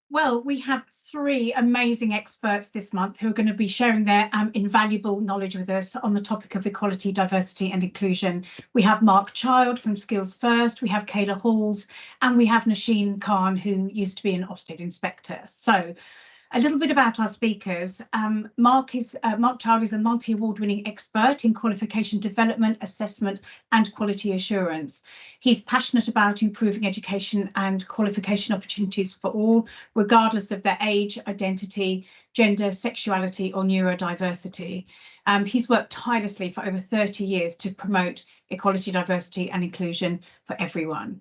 Well, we have three amazing experts this month who are going to be sharing their invaluable knowledge with us on the topic of equality, diversity and inclusion. We have Mark Child from Skillsfirst, we have Kayla Halls, and we have Nausheen Khan, who used to be an Ofsted inspector. So a little bit about our speakers. Mark Child is a multi-award-winning expert in qualification development, assessment, and quality assurance. He's passionate about improving education and qualification opportunities for all, regardless of their age, identity, gender, sexuality, or neurodiversity. He's worked tirelessly for over 30 years to promote equality, diversity, and inclusion for everyone.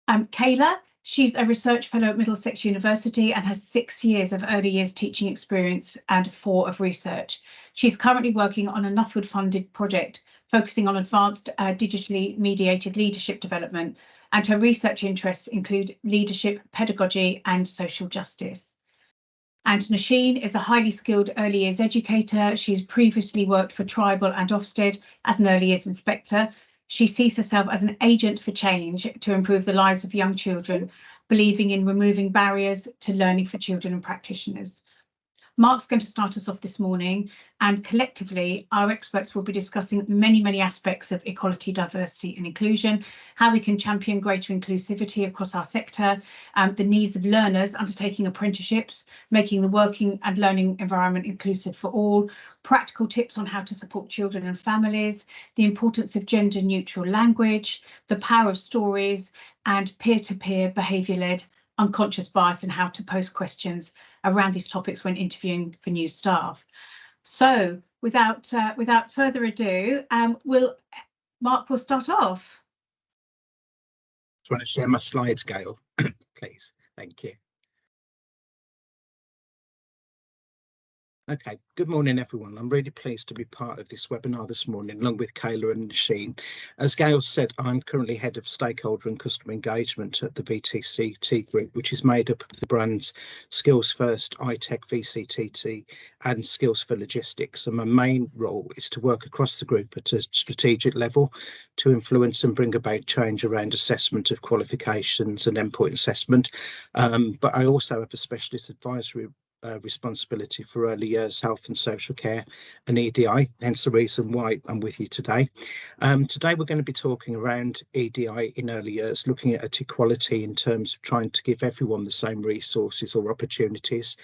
Kayla, she's a research fellow at Middlesex University and has 6 years of early years teaching experience and 4 of research. She's currently working on a Nuffield-funded project focusing on advanced digitally mediated leadership development, and her research interests include leadership, pedagogy, and social justice. And Nausheen is a highly skilled early years educator. She's previously worked for Tribal and Ofsted as an early years inspector. She sees herself as an agent for change to improve the lives of young children, believing in removing barriers to learning for children and practitioners. Mark's going to start us off this morning, and collectively our experts will be discussing many aspects of equality, diversity and inclusion, how we can champion greater inclusivity across our sector, the needs of learners undertaking apprenticeships, making the working and learning environment inclusive for all, practical tips on how to support children and families, the importance of gender neutral language, the power of stories, and peer-to-peer behaviour-led unconscious bias and how to pose questions around these topics when interviewing for new staff. So without further ado, Mark will start off. Do you want to share my slides, Gail, please? Thank you. Okay, good morning everyone. I'm really pleased to be part of this webinar this morning along with Kayla and Nausheen. As Gail said, I'm currently head of stakeholder and customer engagement at the VTCT group, which is made up of the brands Skillsfirst, iTech, VCTT and Skills for Logistics. And my main role is to work across the group at a strategic level to influence and bring about change around assessment of qualifications and endpoint assessment. But I also have a specialist advisory responsibility for early years health and social care and EDI, hence the reason why I'm with you today. Today we're going to be talking around EDI in early years, looking at equality in terms of trying to give everyone the same resources or opportunities,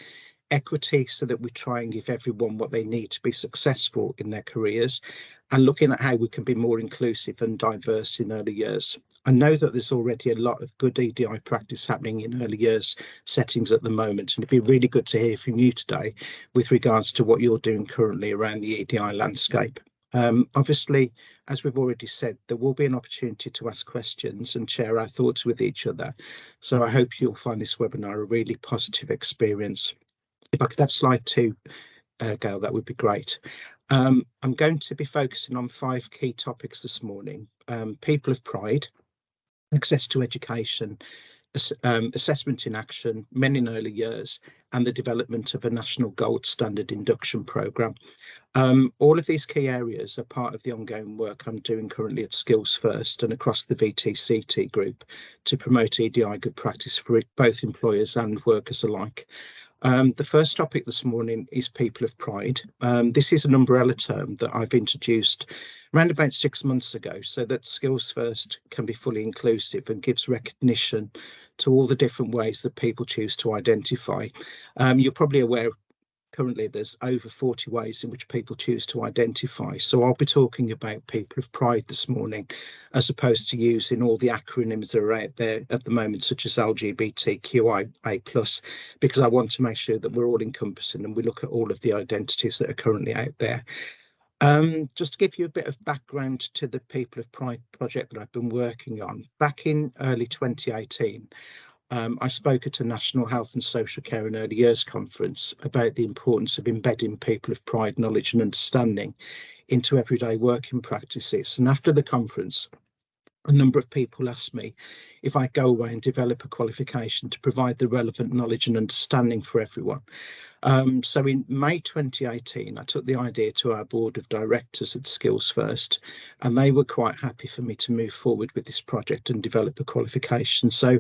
equity so that we try and give everyone what they need to be successful in their careers, and looking at how we can be more inclusive and diverse in early years. I know that there's already a lot of good EDI practice happening in early years settings at the moment, and it'd be really good to hear from you today with regards to what you're doing currently around the EDI landscape. Obviously, as we've already said, there will be an opportunity to ask questions and share our thoughts with each other. So I hope you'll find this webinar a really positive experience. If I could have slide 2, Gail, that would be great. I'm going to be focusing on 5 key topics this morning: people of pride, access to education, assessment in action, men in early years, and the development of a national gold standard induction programme. All of these key areas are part of the ongoing work I'm doing currently at Skillsfirst and across the VTCT group to promote EDI good practice for both employers and workers alike. The first topic this morning is people of pride. This is an umbrella term that I've introduced around about 6 months ago so that Skillsfirst can be fully inclusive and gives recognition to all the different ways that people choose to identify. You're probably aware currently there's over 40 ways in which people choose to identify. So I'll be talking about people of pride this morning, as opposed to using all the acronyms that are out there at the moment, such as LGBTQIA+, because I want to make sure that we're all encompassing and we look at all of the identities that are currently out there. Just to give you a bit of background to the People of Pride project that I've been working on, back in early 2018, I spoke at a National Health and Social Care and Early Years conference about the importance of embedding people of pride, knowledge and understanding into everyday working practices. And after the conference, a number of people asked me if I go away and develop a qualification to provide the relevant knowledge and understanding for everyone. So in May 2018, I took the idea to our board of directors at Skillsfirst, and they were quite happy for me to move forward with this project and develop a qualification. So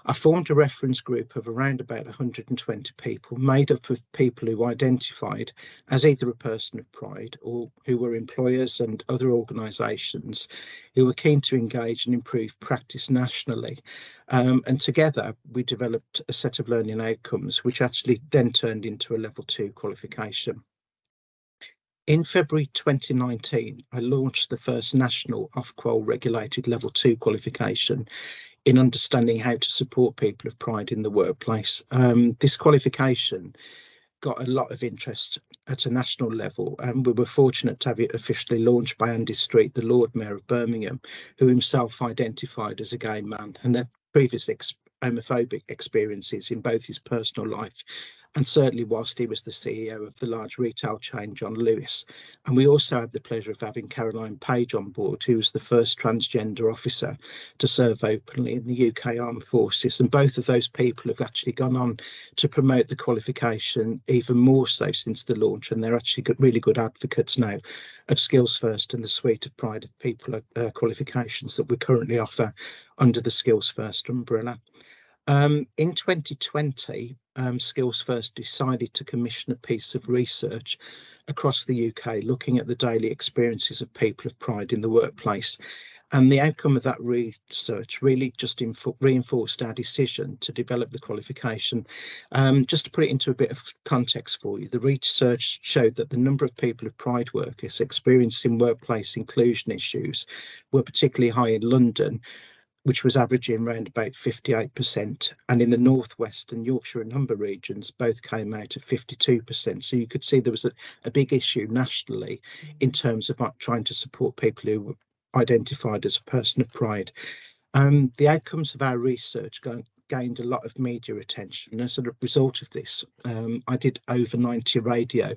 I formed a reference group of around about 120 people, made up of people who identified as either a person of pride or who were employers and other organisations who were keen to engage and improve practice nationally. And together we developed a set of learning outcomes, which actually then turned into a level 2 qualification. In February 2019, I launched the first national Ofqual regulated level 2 qualification in understanding how to support people of pride in the workplace. This qualification got a lot of interest at a national level, and we were fortunate to have it officially launched by Andy Street, the Lord Mayor of Birmingham, who himself identified as a gay man and had previous homophobic experiences in both his personal life and certainly whilst he was the CEO of the large retail chain John Lewis. And we also had the pleasure of having Caroline Page on board, who was the first transgender officer to serve openly in the UK Armed Forces. And both of those people have actually gone on to promote the qualification even more so since the launch, and they're actually really good advocates now of Skillsfirst and the suite of pride of people qualifications that we currently offer under the Skillsfirst umbrella. In 2020, Skillsfirst decided to commission a piece of research across the UK looking at the daily experiences of people of pride in the workplace. And the outcome of that research really just reinforced our decision to develop the qualification. Just to put it into a bit of context for you, the research showed that the number of people of pride workers experiencing workplace inclusion issues were particularly high in London, which was averaging around about 58%. And in the Northwest and Yorkshire and Humber regions, both came out at 52%. So you could see there was a big issue nationally in terms of trying to support people who were identified as a person of pride. The outcomes of our research gained a lot of media attention. And as a result of this, I did over 90 radio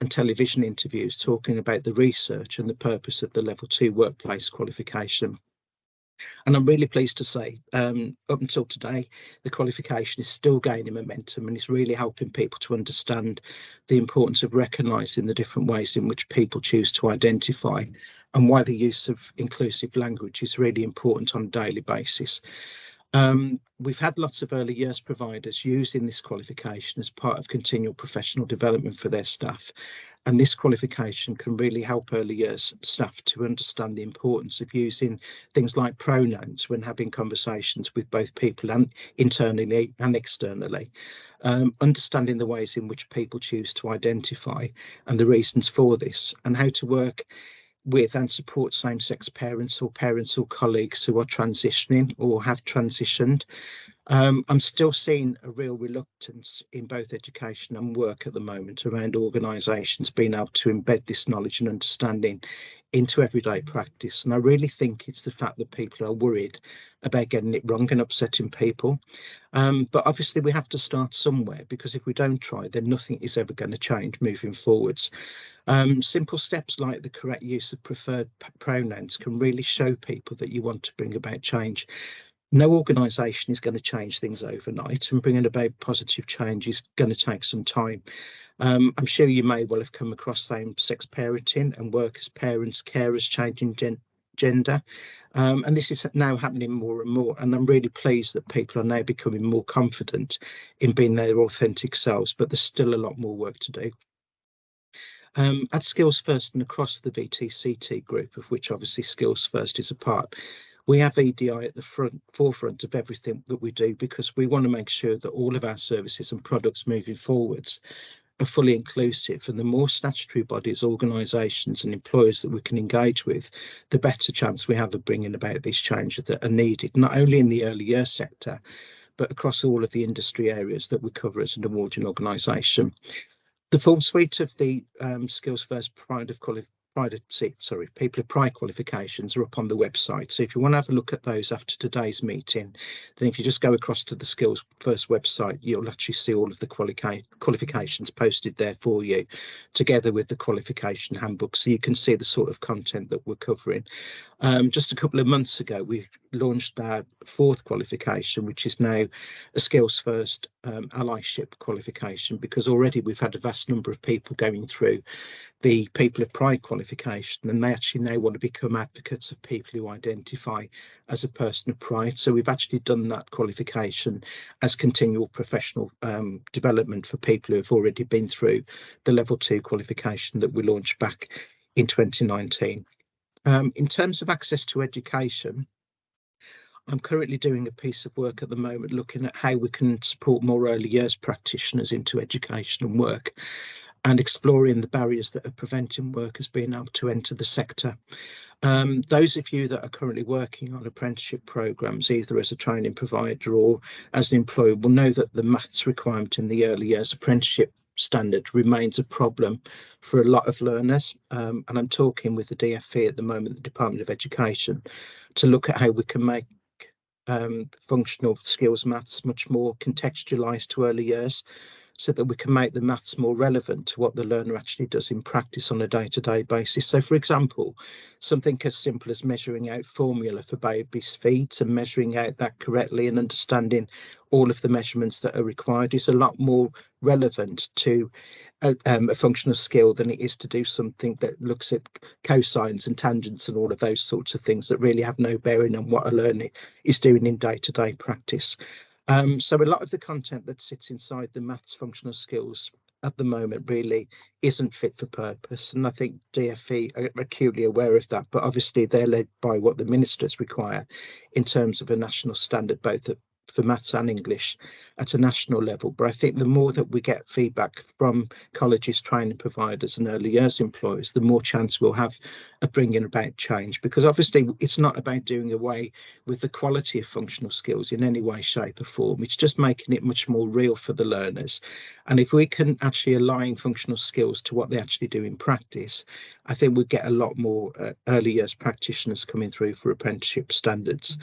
and television interviews talking about the research and the purpose of the level 2 workplace qualification. And I'm really pleased to say, up until today, the qualification is still gaining momentum and is really helping people to understand the importance of recognising the different ways in which people choose to identify and why the use of inclusive language is really important on a daily basis. We've had lots of early years providers using this qualification as part of continual professional development for their staff. And this qualification can really help early years staff to understand the importance of using things like pronouns when having conversations with both people and internally and externally. Understanding the ways in which people choose to identify and the reasons for this, and how to work with and support same-sex parents or colleagues who are transitioning or have transitioned. I'm still seeing a real reluctance in both education and work at the moment around organisations being able to embed this knowledge and understanding into everyday practice. And I really think it's the fact that people are worried about getting it wrong and upsetting people. But obviously we have to start somewhere, because if we don't try, then nothing is ever going to change moving forwards. Simple steps like the correct use of preferred pronouns can really show people that you want to bring about change. No organisation is going to change things overnight, and bringing about positive change is going to take some time. I'm sure you may well have come across same-sex parenting and work as parents, carers changing gender. And this is now happening more and more. And I'm really pleased that people are now becoming more confident in being their authentic selves, but there's still a lot more work to do. At Skillsfirst and across the VTCT group, of which obviously Skillsfirst is a part, we have EDI at the forefront of everything that we do, because we want to make sure that all of our services and products moving forwards are fully inclusive. And the more statutory bodies, organisations and employers that we can engage with, the better chance we have of bringing about these changes that are needed, not only in the early years sector, but across all of the industry areas that we cover as an awarding organisation. The full suite of the Skillsfirst People of Pride qualifications are up on the website. So if you want to have a look at those after today's meeting, then if you just go across to the Skillsfirst website, you'll actually see all of the qualifications posted there for you, together with the qualification handbook, so you can see the sort of content that we're covering. Just a couple of months ago, we launched our 4th qualification, which is now a Skillsfirst allyship qualification, because already we've had a vast number of people going through the People of Pride qualification, and they actually now want to become advocates of people who identify as a person of pride. So we've actually done that qualification as continual professional development for people who have already been through the level 2 qualification that we launched back in 2019. In terms of access to education, I'm currently doing a piece of work at the moment looking at how we can support more early years practitioners into education and work, and exploring the barriers that are preventing workers being able to enter the sector. Those of you that are currently working on apprenticeship programs, either as a training provider or as an employer, will know that the maths requirement in the early years apprenticeship standard remains a problem for a lot of learners. And I'm talking with the DfE at the moment, the Department of Education, to look at how we can make functional skills maths much more contextualised to early years, so that we can make the maths more relevant to what the learner actually does in practice on a day-to-day basis. So, for example, something as simple as measuring out formula for babies' feet and measuring out that correctly and understanding all of the measurements that are required is a lot more relevant to a functional skill than it is to do something that looks at cosines and tangents and all of those sorts of things that really have no bearing on what a learner is doing in day-to-day practice. So a lot of the content that sits inside the maths functional skills at the moment really isn't fit for purpose, and I think DfE are acutely aware of that, but obviously they're led by what the ministers require in terms of a national standard, both for maths and English at a national level. But I think the more that we get feedback from colleges, training providers and early years employers, the more chance we'll have of bringing about change, because obviously it's not about doing away with the quality of functional skills in any way, shape or form. It's just making it much more real for the learners. And if we can actually align functional skills to what they actually do in practice, I think we'll get a lot more early years practitioners coming through for apprenticeship standards.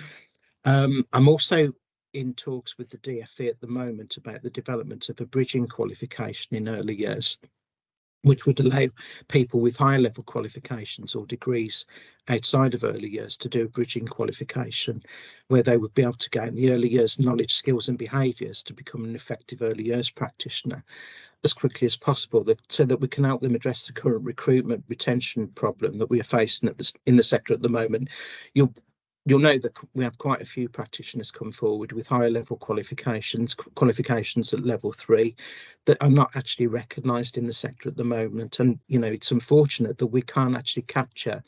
I'm also in talks with the DfE at the moment about the development of a bridging qualification in early years, which would allow people with higher level qualifications or degrees outside of early years to do a bridging qualification, where they would be able to gain the early years knowledge, skills and behaviours to become an effective early years practitioner as quickly as possible, so that we can help them address the current recruitment retention problem that we are facing in the sector at the moment. You'll know that we have quite a few practitioners come forward with higher level qualifications at level 3 that are not actually recognised in the sector at the moment. And, you know, it's unfortunate that we can't actually capture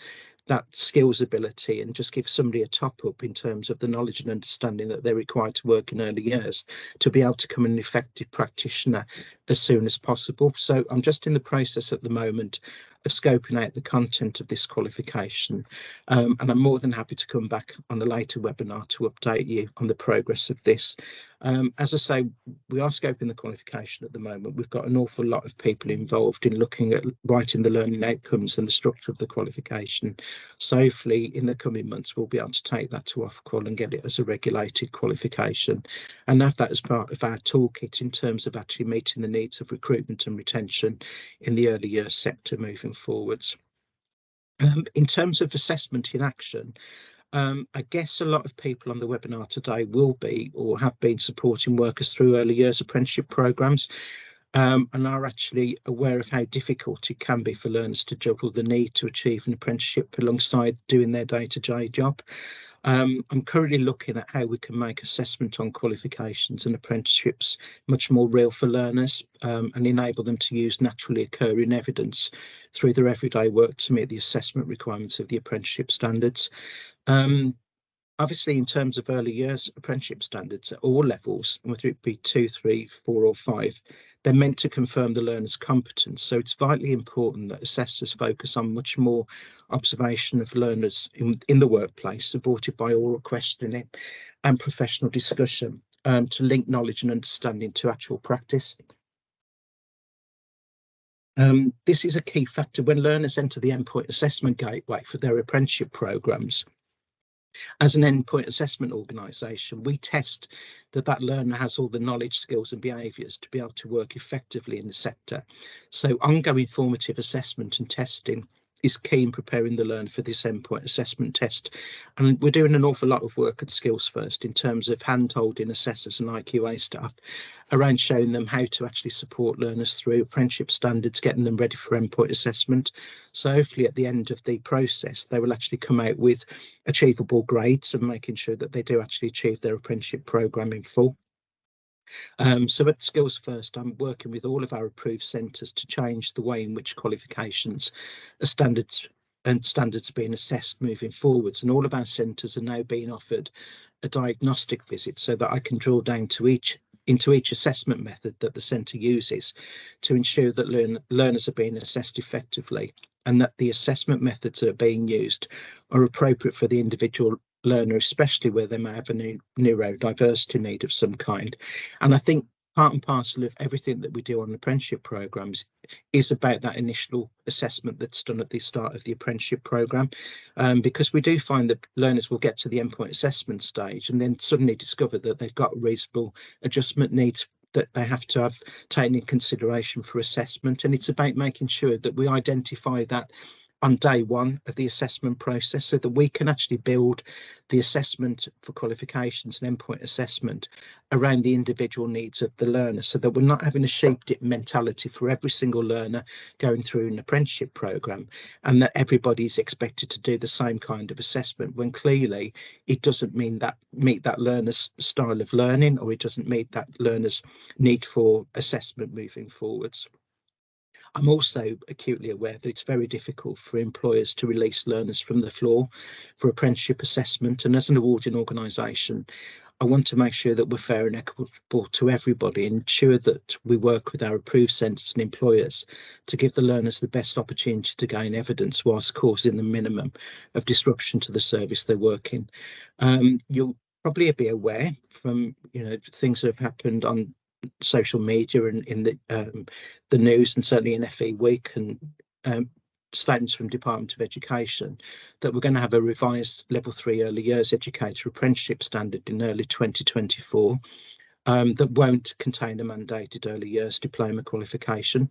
that skills ability and just give somebody a top up in terms of the knowledge and understanding that they're required to work in early years to be able to become an effective practitioner as soon as possible. So I'm just in the process at the moment of scoping out the content of this qualification, and I'm more than happy to come back on a later webinar to update you on the progress of this. As I say, we are scoping the qualification at the moment. We've got an awful lot of people involved in looking at writing the learning outcomes and the structure of the qualification. So hopefully in the coming months, we'll be able to take that to Ofqual and get it as a regulated qualification and have that as part of our toolkit in terms of actually meeting the needs of recruitment and retention in the early years sector moving forwards. In terms of assessment in action, I guess a lot of people on the webinar today will be or have been supporting workers through early years apprenticeship programs, and are actually aware of how difficult it can be for learners to juggle the need to achieve an apprenticeship alongside doing their day-to-day job. I'm currently looking at how we can make assessment on qualifications and apprenticeships much more real for learners, and enable them to use naturally occurring evidence through their everyday work to meet the assessment requirements of the apprenticeship standards. Obviously, in terms of early years apprenticeship standards at all levels, whether it be 2, 3, 4 or 5, they're meant to confirm the learner's competence. So it's vitally important that assessors focus on much more observation of learners in the workplace, supported by oral questioning and professional discussion, to link knowledge and understanding to actual practice. This is a key factor when learners enter the endpoint assessment gateway for their apprenticeship programs. As an endpoint assessment organisation, we test that that learner has all the knowledge, skills and behaviours to be able to work effectively in the sector. So ongoing formative assessment and testing is key in preparing the learner for this endpoint assessment test. And we're doing an awful lot of work at Skillsfirst in terms of hand-holding assessors and IQA staff around showing them how to actually support learners through apprenticeship standards, getting them ready for endpoint assessment. So hopefully at the end of the process, they will actually come out with achievable grades and making sure that they do actually achieve their apprenticeship programme in full. So at Skillsfirst, I'm working with all of our approved centres to change the way in which qualifications are standards are being assessed moving forwards. And all of our centres are now being offered a diagnostic visit so that I can drill down into each assessment method that the centre uses to ensure that learners are being assessed effectively and that the assessment methods that are being used are appropriate for the individual learner, especially where they may have a neurodiversity need of some kind. And I think part and parcel of everything that we do on apprenticeship programmes is about that initial assessment that's done at the start of the apprenticeship programme, because we do find that learners will get to the endpoint assessment stage and then suddenly discover that they've got reasonable adjustment needs that they have to have taken in consideration for assessment. And it's about making sure that we identify that on day one of the assessment process so that we can actually build the assessment for qualifications and endpoint assessment around the individual needs of the learner, so that we're not having a sheep-dip mentality for every single learner going through an apprenticeship programme and that everybody's expected to do the same kind of assessment when clearly it doesn't meet that learner's style of learning, or it doesn't meet that learner's need for assessment moving forwards. I'm also acutely aware that it's very difficult for employers to release learners from the floor for apprenticeship assessment. And as an awarding organisation, I want to make sure that we're fair and equitable to everybody and ensure that we work with our approved centres and employers to give the learners the best opportunity to gain evidence whilst causing the minimum of disruption to the service they're working. You'll probably be aware from things that have happened on social media and in the news and certainly in FE Week and statements from Department of Education that we're going to have a revised level 3 early years educator apprenticeship standard in early 2024 that won't contain a mandated early years diploma qualification,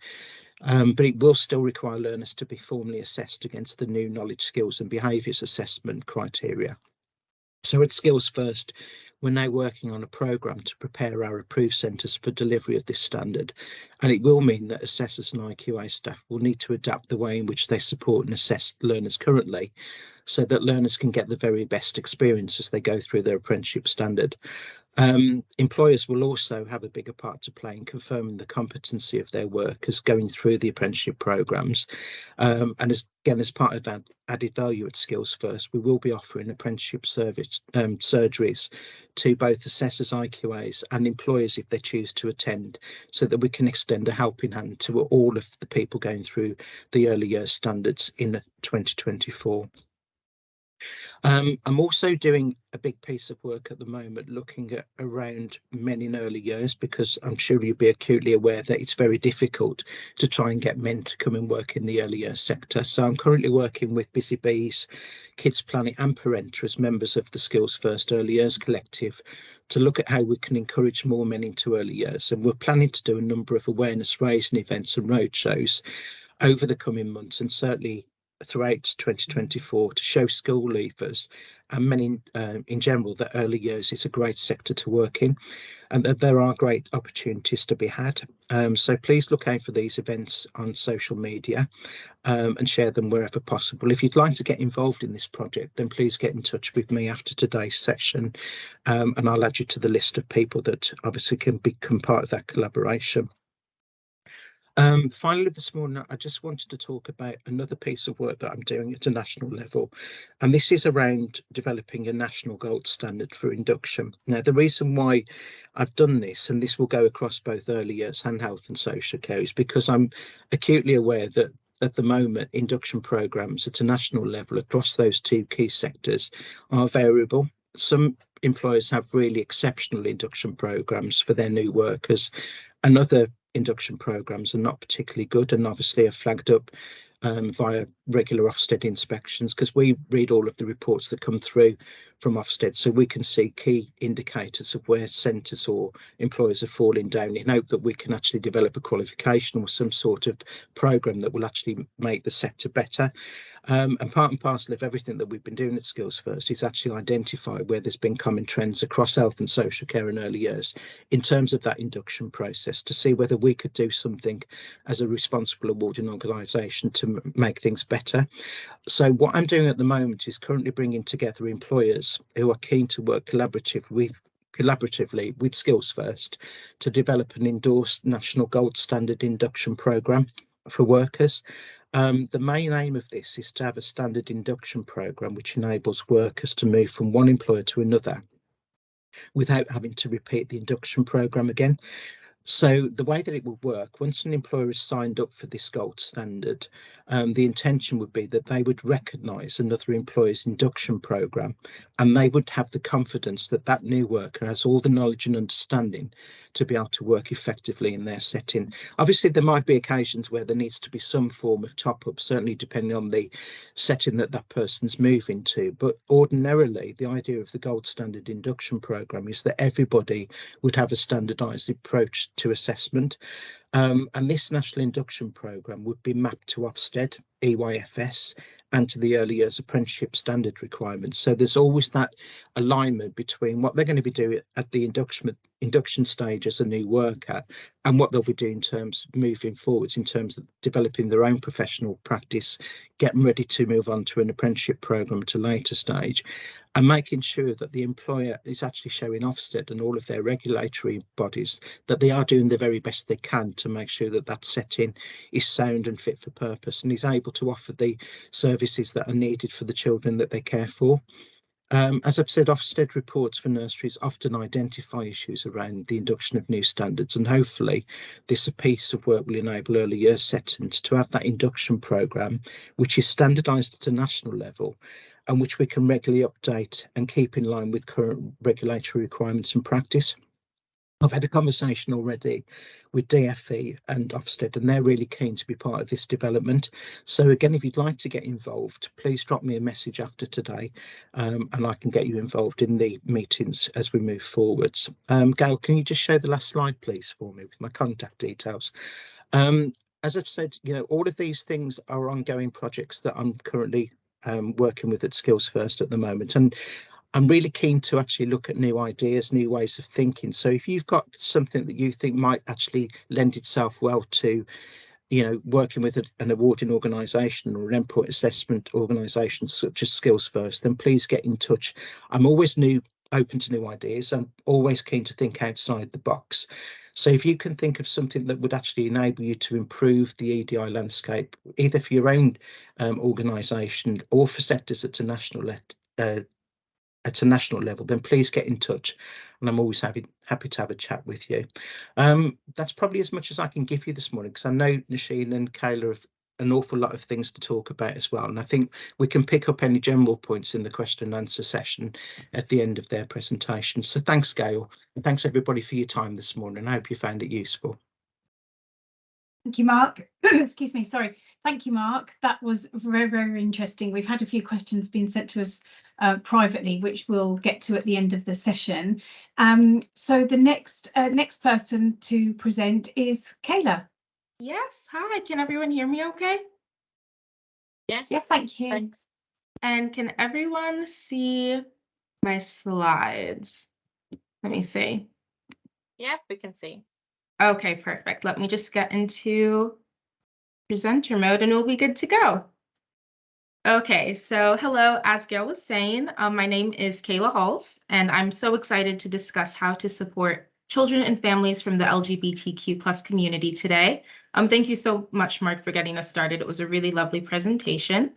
but it will still require learners to be formally assessed against the new knowledge, skills and behaviours assessment criteria. So at Skillsfirst, we're now working on a programme to prepare our approved centres for delivery of this standard, and it will mean that assessors and IQA staff will need to adapt the way in which they support and assess learners currently so that learners can get the very best experience as they go through their apprenticeship standard. Employers will also have a bigger part to play in confirming the competency of their workers going through the apprenticeship programmes. And as part of that added value at Skillsfirst, we will be offering apprenticeship surgeries to both assessors, IQAs and employers if they choose to attend, so that we can extend a helping hand to all of the people going through the early years standards in 2024. I'm also doing a big piece of work at the moment looking at around men in early years, because I'm sure you'll be acutely aware that it's very difficult to try and get men to come and work in the early years sector. So I'm currently working with Busy Bees, Kids Planet and Parenta as members of the Skillsfirst Early Years Collective to look at how we can encourage more men into early years. And we're planning to do a number of awareness raising events and roadshows over the coming months and certainly throughout 2024 to show school leavers and men in general that early years is a great sector to work in and that there are great opportunities to be had. So please look out for these events on social media and share them wherever possible. If you'd like to get involved in this project, then please get in touch with me after today's session and I'll add you to the list of people that obviously can become part of that collaboration. Finally, this morning, I just wanted to talk about another piece of work that I'm doing at a national level, and this is around developing a national gold standard for induction. Now, the reason why I've done this, and this will go across both early years and health and social care, is because I'm acutely aware that at the moment, induction programmes at a national level across those two key sectors are variable. Some employers have really exceptional induction programmes for their new workers, and other induction programmes are not particularly good and obviously are flagged up via regular Ofsted inspections, because we read all of the reports that come through from Ofsted, so we can see key indicators of where centres or employers are falling down, in hope that we can actually develop a qualification or some sort of programme that will actually make the sector better. And part and parcel of everything that we've been doing at Skillsfirst is actually identify where there's been common trends across health and social care in early years in terms of that induction process, to see whether we could do something as a responsible awarding organisation to make things better. So what I'm doing at the moment is currently bringing together employers who are keen to work collaboratively with Skillsfirst to develop an endorsed national gold standard induction programme for workers. The main aim of this is to have a standard induction programme which enables workers to move from one employer to another without having to repeat the induction programme again. So the way that it will work, once an employer is signed up for this gold standard, the intention would be that they would recognise another employer's induction programme, and they would have the confidence that that new worker has all the knowledge and understanding to be able to work effectively in their setting. Obviously, there might be occasions where there needs to be some form of top-up, certainly depending on the setting that that person's moving to. But ordinarily, the idea of the gold standard induction programme is that everybody would have a standardised approach to assessment. And this national induction programme would be mapped to Ofsted, EYFS, and to the early years apprenticeship standard requirements. So there's always that alignment between what they're going to be doing at the induction stage as a new worker and what they'll be doing in terms of moving forwards, in terms of developing their own professional practice, getting ready to move on to an apprenticeship programme at a later stage, and making sure that the employer is actually showing Ofsted and all of their regulatory bodies that they are doing the very best they can to make sure that that setting is sound and fit for purpose, and is able to offer the services that are needed for the children that they care for. As I've said, Ofsted reports for nurseries often identify issues around the induction of new standards, and hopefully this piece of work will enable early years settings to have that induction programme which is standardised at a national level and which we can regularly update and keep in line with current regulatory requirements and practice. I've had a conversation already with DFE and Ofsted, and they're really keen to be part of this development. So again, if you'd like to get involved, please drop me a message after today, and I can get you involved in the meetings as we move forwards. Gail, can you just show the last slide, please, for me with my contact details? As I've said, all of these things are ongoing projects that I'm currently working with at Skillsfirst at the moment, and I'm really keen to actually look at new ideas, new ways of thinking. So if you've got something that you think might actually lend itself well to, working with an awarding organisation or an endpoint assessment organisation such as Skillsfirst, then please get in touch. I'm always open to new ideas. I'm always keen to think outside the box. So if you can think of something that would actually enable you to improve the EDI landscape, either for your own organisation or for sectors at a national level, then please get in touch, and I'm always happy to have a chat with you. That's probably as much as I can give you this morning, because I know Nausheen and Kayla have an awful lot of things to talk about as well, and I think we can pick up any general points in the question and answer session at the end of their presentation. So thanks, Gail, and thanks everybody for your time this morning. I hope you found it useful. Thank you, Mark. Excuse me, sorry. Thank you, Mark. That was very, very interesting. We've had a few questions being sent to us privately, which we'll get to at the end of the session. So the next person to present is Kayla. Yes, hi. Can everyone hear me okay? Yes, thank you. Thanks. And can everyone see my slides? Let me see. Yeah, we can see. Okay, perfect. Let me just get into presenter mode and we'll be good to go. Okay, so hello, as Gail was saying, my name is Kayla Halls, and I'm so excited to discuss how to support children and families from the LGBTQ+ community today. Thank you so much, Mark, for getting us started. It was a really lovely presentation.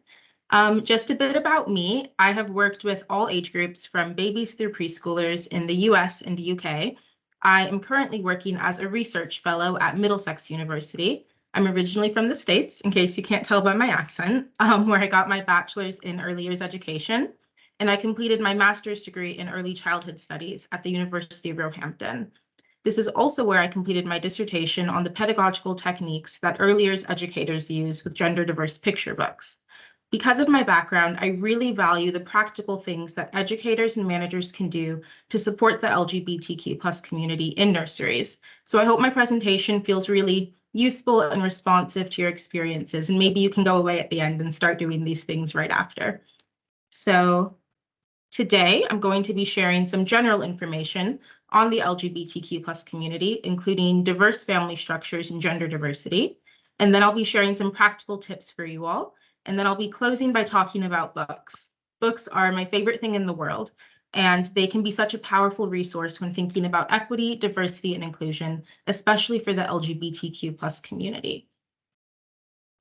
Just a bit about me. I have worked with all age groups from babies through preschoolers in the US and the UK. I am currently working as a research fellow at Middlesex University. I'm originally from the States, in case you can't tell by my accent, where I got my bachelor's in early years education, and I completed my master's degree in early childhood studies at the University of Roehampton. This is also where I completed my dissertation on the pedagogical techniques that early years educators use with gender diverse picture books. Because of my background, I really value the practical things that educators and managers can do to support the LGBTQ+ community in nurseries. So I hope my presentation feels really useful and responsive to your experiences, and maybe you can go away at the end and start doing these things right after. So today, I'm going to be sharing some general information on the LGBTQ+ community, including diverse family structures and gender diversity. And then I'll be sharing some practical tips for you all. And then I'll be closing by talking about books. Books are my favorite thing in the world, and they can be such a powerful resource when thinking about equity, diversity, and inclusion, especially for the LGBTQ+ community.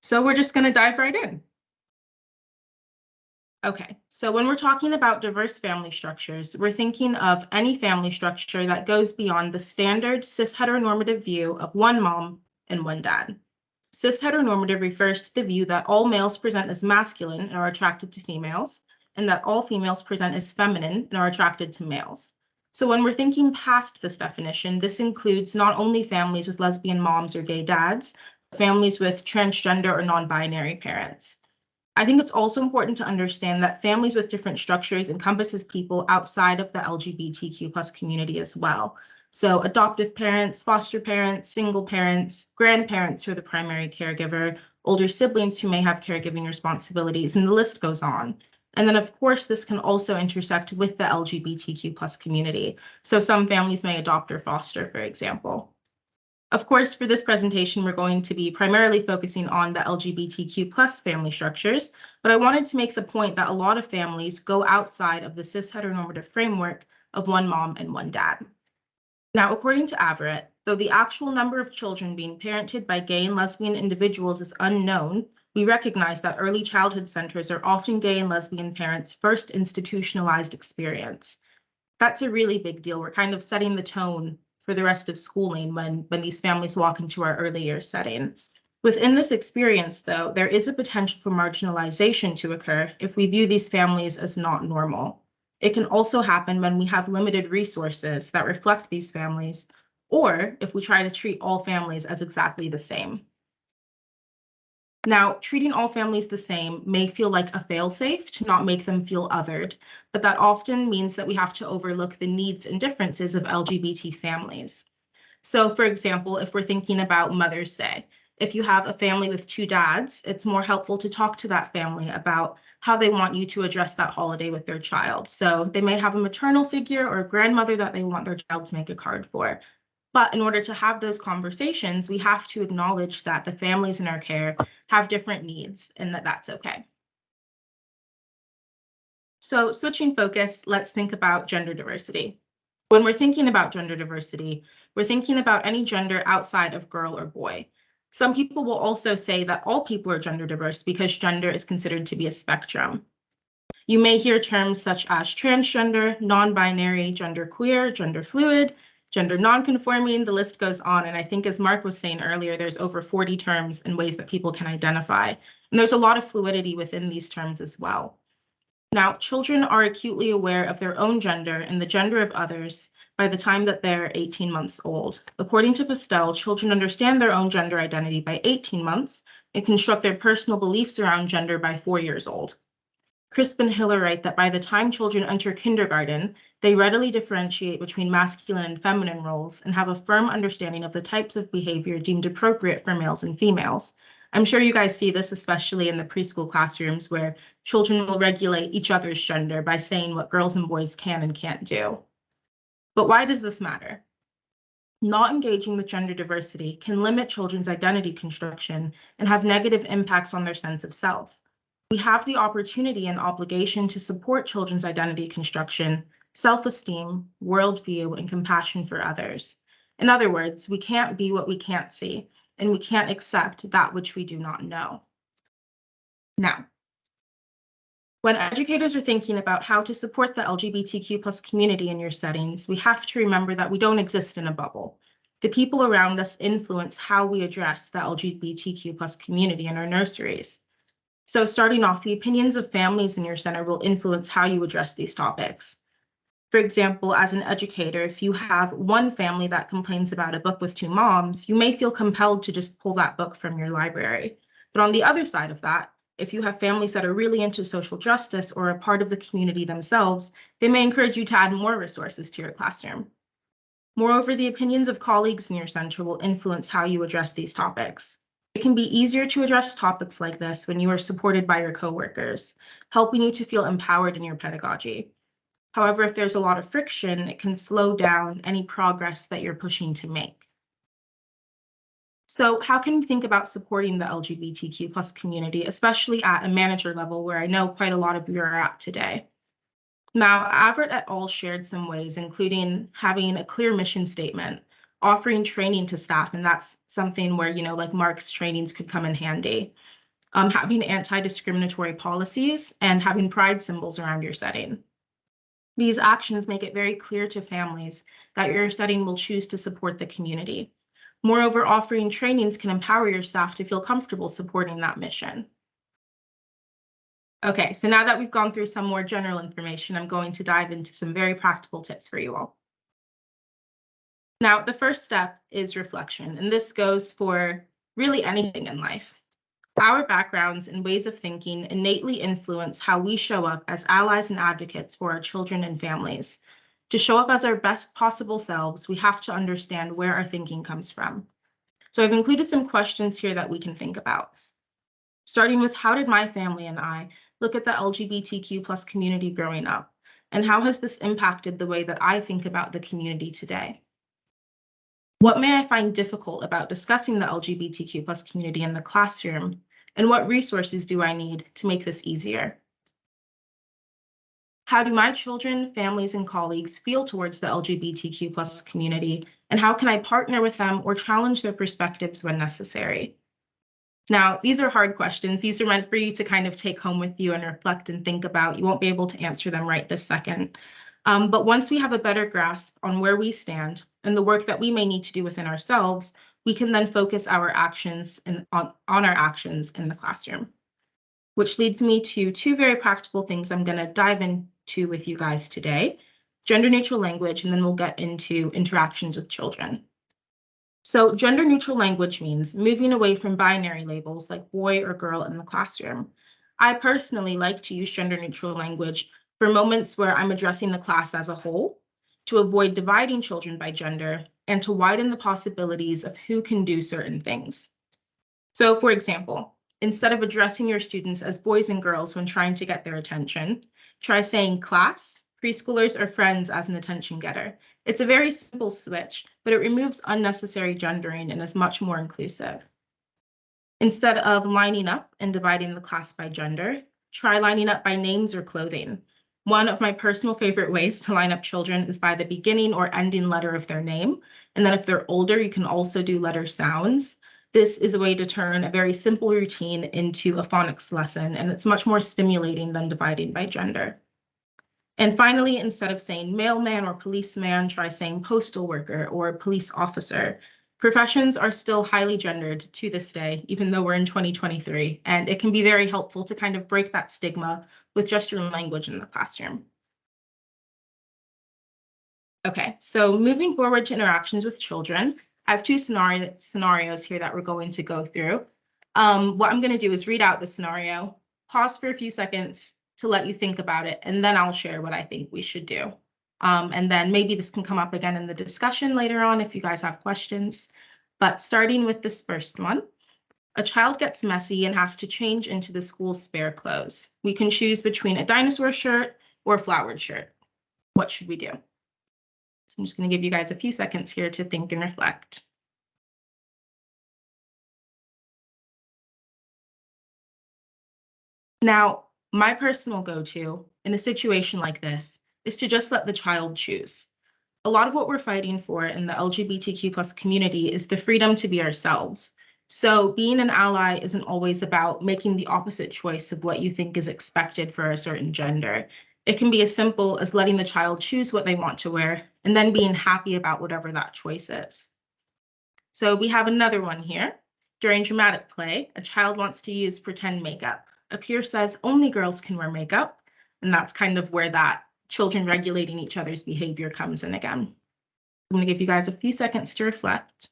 So we're just going to dive right in. Okay, so when we're talking about diverse family structures, we're thinking of any family structure that goes beyond the standard cis heteronormative view of one mom and one dad. Cis heteronormative refers to the view that all males present as masculine and are attracted to females, and that all females present as feminine and are attracted to males. So when we're thinking past this definition, this includes not only families with lesbian moms or gay dads, but families with transgender or non-binary parents. I think it's also important to understand that families with different structures encompasses people outside of the LGBTQ+ community as well. So adoptive parents, foster parents, single parents, grandparents who are the primary caregiver, older siblings who may have caregiving responsibilities, and the list goes on. And then, of course, this can also intersect with the LGBTQ+ community. So some families may adopt or foster, for example. Of course, for this presentation, we're going to be primarily focusing on the LGBTQ+ family structures, but I wanted to make the point that a lot of families go outside of the cis heteronormative framework of one mom and one dad. Now, according to Averitt, though the actual number of children being parented by gay and lesbian individuals is unknown, we recognize that early childhood centers are often gay and lesbian parents' first institutionalized experience. That's a really big deal. We're kind of setting the tone for the rest of schooling when these families walk into our early years setting. Within this experience, though, there is a potential for marginalization to occur if we view these families as not normal. It can also happen when we have limited resources that reflect these families, or if we try to treat all families as exactly the same. Now, treating all families the same may feel like a fail-safe to not make them feel othered, but that often means that we have to overlook the needs and differences of LGBT families. So, for example, if we're thinking about Mother's Day, if you have a family with two dads, it's more helpful to talk to that family about how they want you to address that holiday with their child. So they may have a maternal figure or a grandmother that they want their child to make a card for. But in order to have those conversations, we have to acknowledge that the families in our care have different needs and that that's okay. So switching focus, let's think about gender diversity. When we're thinking about gender diversity, we're thinking about any gender outside of girl or boy. Some people will also say that all people are gender diverse because gender is considered to be a spectrum. You may hear terms such as transgender, non-binary, genderqueer, gender fluid, gender nonconforming, the list goes on. And I think as Mark was saying earlier, there's over 40 terms and ways that people can identify. And there's a lot of fluidity within these terms as well. Now, children are acutely aware of their own gender and the gender of others by the time that they're 18 months old. According to Pastel, children understand their own gender identity by 18 months and construct their personal beliefs around gender by 4 years old. Crisp and Hiller write that by the time children enter kindergarten, they readily differentiate between masculine and feminine roles and have a firm understanding of the types of behavior deemed appropriate for males and females. I'm sure you guys see this, especially in the preschool classrooms where children will regulate each other's gender by saying what girls and boys can and can't do. But why does this matter? Not engaging with gender diversity can limit children's identity construction and have negative impacts on their sense of self. We have the opportunity and obligation to support children's identity construction, self-esteem, worldview, and compassion for others. In other words, we can't be what we can't see, and we can't accept that which we do not know. Now, when educators are thinking about how to support the LGBTQ+ community in your settings, we have to remember that we don't exist in a bubble. The people around us influence how we address the LGBTQ+ community in our nurseries. So starting off, the opinions of families in your center will influence how you address these topics. For example, as an educator, if you have one family that complains about a book with two moms, you may feel compelled to just pull that book from your library. But on the other side of that, If you have families that are really into social justice or a part of the community themselves, they may encourage you to add more resources to your classroom. Moreover, the opinions of colleagues in your center will influence how you address these topics. It can be easier to address topics like this when you are supported by your coworkers, helping you to feel empowered in your pedagogy. However, if there's a lot of friction, it can slow down any progress that you're pushing to make. So how can we think about supporting the LGBTQ+ community, especially at a manager level where I know quite a lot of you are at today? Now, Averitt et al. Shared some ways, including having a clear mission statement, offering training to staff, and that's something where, like Mark's trainings could come in handy, having anti-discriminatory policies, and having pride symbols around your setting. These actions make it very clear to families that your setting will choose to support the community. Moreover, offering trainings can empower your staff to feel comfortable supporting that mission. Okay, so now that we've gone through some more general information, I'm going to dive into some very practical tips for you all. Now, the first step is reflection, and this goes for really anything in life. Our backgrounds and ways of thinking innately influence how we show up as allies and advocates for our children and families. To show up as our best possible selves, we have to understand where our thinking comes from. So I've included some questions here that we can think about. Starting with, how did my family and I look at the LGBTQ+ community growing up? And how has this impacted the way that I think about the community today? What may I find difficult about discussing the LGBTQ+ community in the classroom? And what resources do I need to make this easier? How do my children, families, and colleagues feel towards the LGBTQ+ community? And how can I partner with them or challenge their perspectives when necessary? Now, these are hard questions. These are meant for you to kind of take home with you and reflect and think about. You won't be able to answer them right this second. But once we have a better grasp on where we stand and the work that we may need to do within ourselves, we can then focus our actions on our actions in the classroom. Which leads me to two very practical things I'm going to dive into with you guys today: gender neutral language, and then we'll get into interactions with children. So gender neutral language means moving away from binary labels like boy or girl in the classroom. I personally like to use gender neutral language for moments where I'm addressing the class as a whole, to avoid dividing children by gender, and to widen the possibilities of who can do certain things. So for example, instead of addressing your students as boys and girls when trying to get their attention, try saying class, preschoolers, or friends as an attention getter. It's a very simple switch, but it removes unnecessary gendering and is much more inclusive. Instead of lining up and dividing the class by gender, try lining up by names or clothing. One of my personal favorite ways to line up children is by the beginning or ending letter of their name. And then if they're older, you can also do letter sounds. This is a way to turn a very simple routine into a phonics lesson, and it's much more stimulating than dividing by gender. And finally, instead of saying mailman or policeman, try saying postal worker or police officer. Professions are still highly gendered to this day, even though we're in 2023, and it can be very helpful to kind of break that stigma with just your language in the classroom. Okay, so moving forward to interactions with children, I have two scenarios here that we're going to go through. What I'm going to do is read out the scenario, pause for a few seconds to let you think about it, and then I'll share what I think we should do. And then maybe this can come up again in the discussion later on if you guys have questions. But starting with this first one, a child gets messy and has to change into the school's spare clothes. We can choose between a dinosaur shirt or a flowered shirt. What should we do? So I'm just going to give you guys a few seconds here to think and reflect. Now, my personal go-to in a situation like this is to just let the child choose. A lot of what we're fighting for in the LGBTQ+ community is the freedom to be ourselves. So being an ally isn't always about making the opposite choice of what you think is expected for a certain gender. It can be as simple as letting the child choose what they want to wear and then being happy about whatever that choice is. So we have another one here. During dramatic play, a child wants to use pretend makeup. A peer says only girls can wear makeup, and that's kind of where that children regulating each other's behavior comes in again. I'm going to give you guys a few seconds to reflect.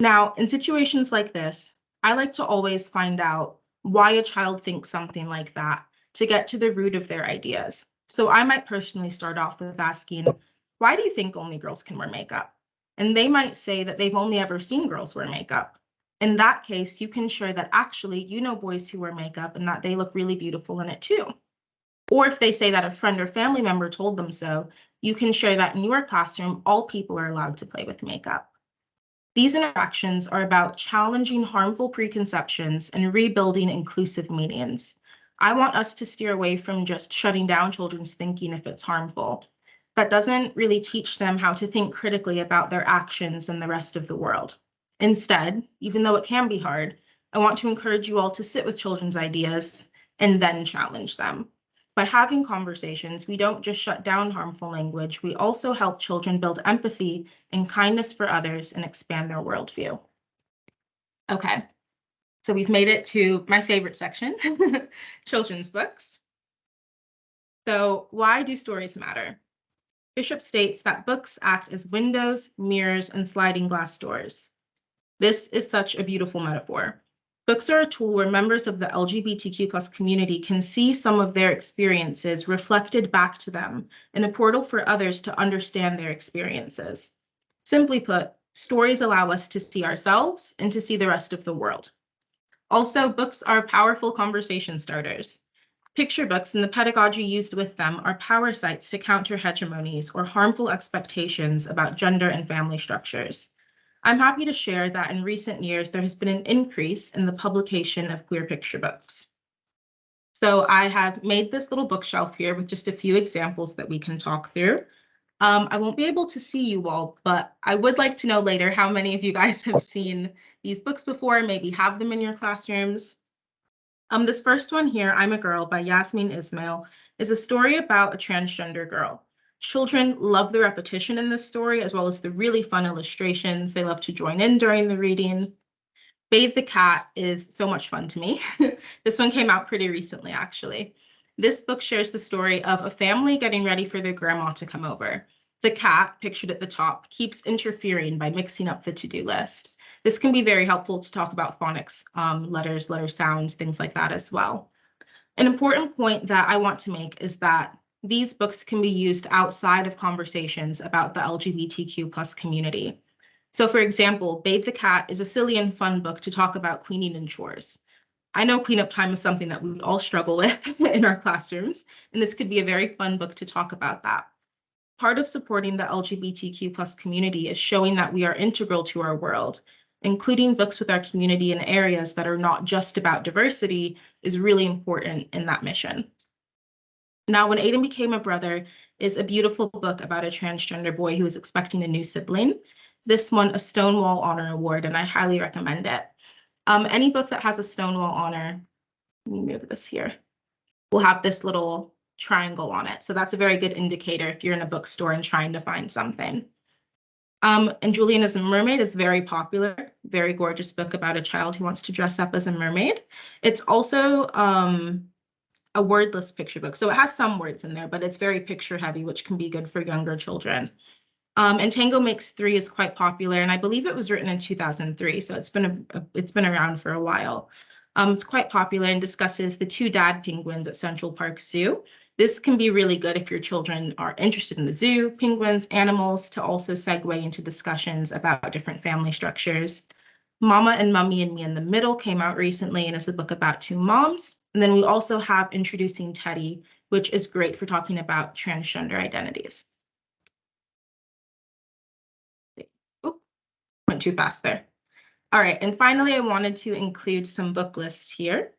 Now, in situations like this, I like to always find out why a child thinks something like that to get to the root of their ideas. So I might personally start off with asking, why do you think only girls can wear makeup? And they might say that they've only ever seen girls wear makeup. In that case, you can share that actually you know boys who wear makeup and that they look really beautiful in it too. Or if they say that a friend or family member told them so, you can share that in your classroom, all people are allowed to play with makeup. These interactions are about challenging harmful preconceptions and rebuilding inclusive meanings. I want us to steer away from just shutting down children's thinking if it's harmful. That doesn't really teach them how to think critically about their actions and the rest of the world. Instead, even though it can be hard, I want to encourage you all to sit with children's ideas and then challenge them. By having conversations, we don't just shut down harmful language, we also help children build empathy and kindness for others and expand their worldview. Okay, so we've made it to my favorite section, children's books. So why do stories matter? Bishop states that books act as windows, mirrors, and sliding glass doors. This is such a beautiful metaphor. Books are a tool where members of the LGBTQ+ community can see some of their experiences reflected back to them, and a portal for others to understand their experiences. Simply put, stories allow us to see ourselves and to see the rest of the world. Also, books are powerful conversation starters. Picture books and the pedagogy used with them are power sites to counter hegemonies or harmful expectations about gender and family structures. I'm happy to share that in recent years, there has been an increase in the publication of queer picture books. So I have made this little bookshelf here with just a few examples that we can talk through. I won't be able to see you all, but I would like to know later how many of you guys have seen these books before, maybe have them in your classrooms. This first one here, I'm a Girl by Yasmin Ismail, is a story about a transgender girl. Children love the repetition in this story, as well as the really fun illustrations. They love to join in during the reading. Bathe the Cat is so much fun to me. This one came out pretty recently, actually. This book shares the story of a family getting ready for their grandma to come over. The cat, pictured at the top, keeps interfering by mixing up the to-do list. This can be very helpful to talk about phonics, letters, letter sounds, things like that as well. An important point that I want to make is that these books can be used outside of conversations about the LGBTQ+ community. So for example, Bathe the Cat is a silly and fun book to talk about cleaning and chores. I know cleanup time is something that we all struggle with in our classrooms, and this could be a very fun book to talk about that. Part of supporting the LGBTQ+ community is showing that we are integral to our world. Including books with our community in areas that are not just about diversity is really important in that mission. Now, When Aiden Became a Brother is a beautiful book about a transgender boy who is expecting a new sibling. This won a Stonewall Honor Award, and I highly recommend it. Any book that has a Stonewall Honor, let me move this here, will have this little triangle on it. So that's a very good indicator if you're in a bookstore and trying to find something. And Julian as a Mermaid is very popular, very gorgeous book about a child who wants to dress up as a mermaid. It's also a wordless picture book. So it has some words in there, but it's very picture heavy, which can be good for younger children. And Tango Makes Three is quite popular, and I believe it was written in 2003, so it's been around for a while. It's quite popular and discusses the two dad penguins at Central Park Zoo. This can be really good if your children are interested in the zoo, penguins, animals, to also segue into discussions about different family structures. Mama and Mummy and Me in the Middle came out recently and is a book about two moms. And then we also have Introducing Teddy, which is great for talking about transgender identities. Oop, went too fast there. All right, and finally, I wanted to include some book lists here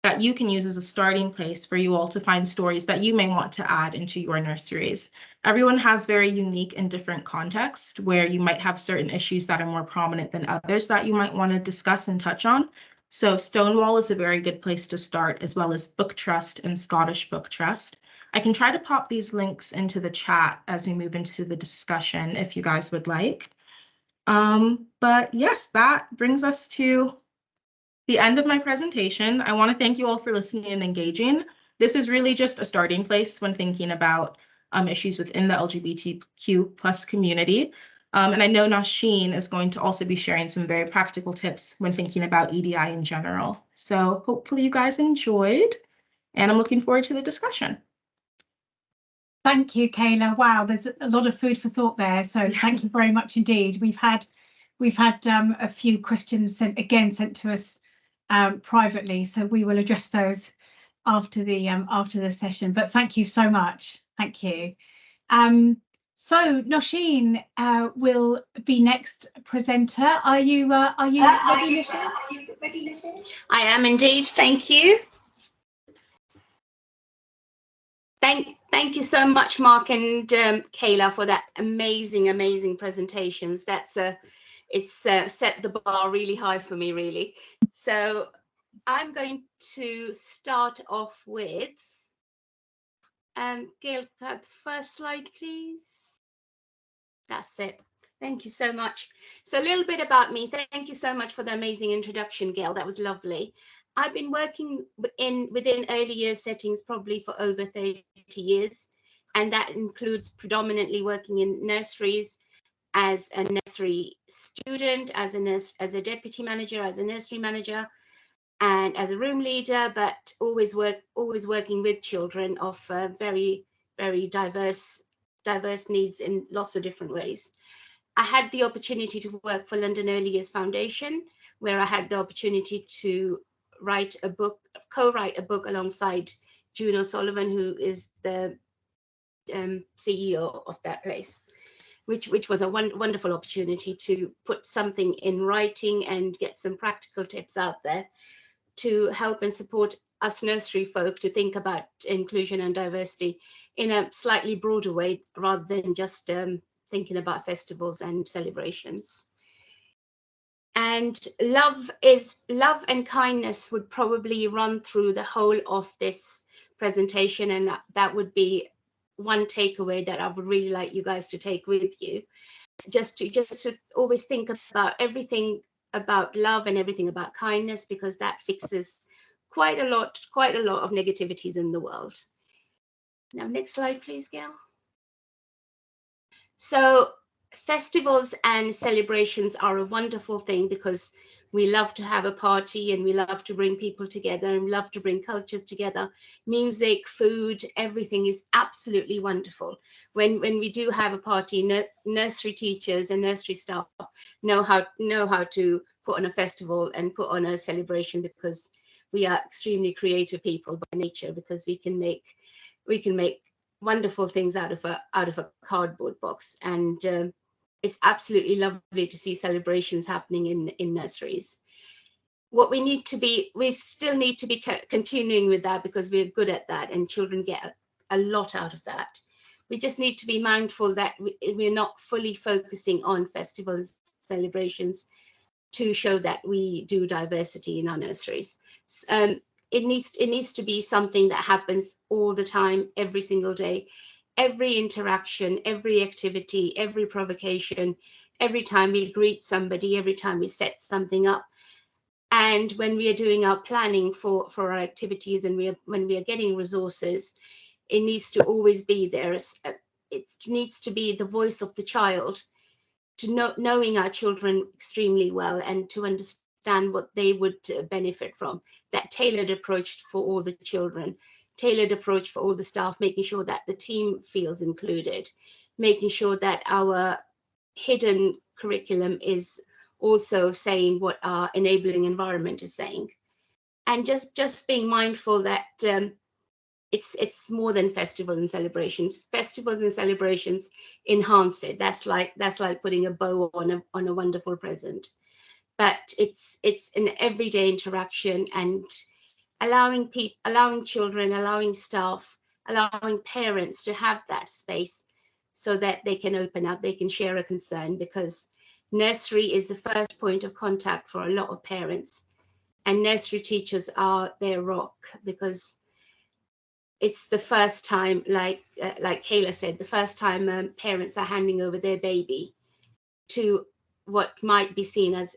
that you can use as a starting place for you all to find stories that you may want to add into your nurseries. Everyone has very unique and different context where you might have certain issues that are more prominent than others that you might want to discuss and touch on. So Stonewall is a very good place to start, as well as Book Trust and Scottish Book Trust. I can try to pop these links into the chat as we move into the discussion if you guys would like. But yes, that brings us to the end of my presentation. I want to thank you all for listening and engaging. This is really just a starting place when thinking about issues within the LGBTQ+ community. And I know Nausheen is going to also be sharing some very practical tips when thinking about EDI in general. So hopefully you guys enjoyed, and I'm looking forward to the discussion. Thank you, Kayla. Wow, there's a lot of food for thought there. So thank you very much indeed. We've had a few questions sent to us privately, so we will address those after the session. But thank you so much. Thank you. So Nausheen will be next presenter. Are you ready, Nausheen? I am indeed. Thank you. Thank you so much, Mark and Kayla, for that amazing presentations. It's set the bar really high for me, really. So I'm going to start off with Gail, the first slide, please. That's it. Thank you so much. So a little bit about me. Thank you so much for the amazing introduction, Gail. That was lovely. I've been working within early years settings probably for over 30 years, and that includes predominantly working in nurseries as a nursery student, as a deputy manager, as a nursery manager, and as a room leader, but always working with children of very diverse needs in lots of different ways. I had the opportunity to work for London Early Years Foundation, where I had the opportunity to co-write a book alongside June O'Sullivan, who is the CEO of that place, which was a wonderful opportunity to put something in writing and get some practical tips out there to help and support us nursery folk to think about inclusion and diversity in a slightly broader way, rather than just thinking about festivals and celebrations. And love and kindness would probably run through the whole of this presentation, and that would be one takeaway that I would really like you guys to take with you. Just to always think about everything about love and everything about kindness, because that fixes quite a lot of negativities in the world. Now, next slide, please, Gail. So festivals and celebrations are a wonderful thing, because we love to have a party and we love to bring people together and we love to bring cultures together. Music, food, everything is absolutely wonderful. When we do have a party, nursery teachers and nursery staff know how to put on a festival and put on a celebration, because we are extremely creative people by nature, because we can make wonderful things out of a cardboard box. And it's absolutely lovely to see celebrations happening in nurseries. We still need to be continuing with that, because we're good at that and children get a lot out of that. We just need to be mindful that we're not fully focusing on festivals, celebrations to show that we do diversity in our nurseries. It needs to be something that happens all the time, every single day. Every interaction, every activity, every provocation, every time we greet somebody, every time we set something up. And when we are doing our planning for our activities, and when we are getting resources, it needs to always be there. It needs to be the voice of the child, to knowing our children extremely well and to understand what they would benefit from. That tailored approach for all the children. Tailored approach for all the staff, making sure that the team feels included, making sure that our hidden curriculum is also saying what our enabling environment is saying, and just being mindful that it's more than festivals and celebrations. Festivals and celebrations enhance it. That's like putting a bow on a wonderful present, but it's an everyday interaction, and allowing children, allowing staff, allowing parents to have that space so that they can open up, they can share a concern, because nursery is the first point of contact for a lot of parents, and nursery teachers are their rock, because it's the first time, like Kayla said, the first time parents are handing over their baby to what might be seen as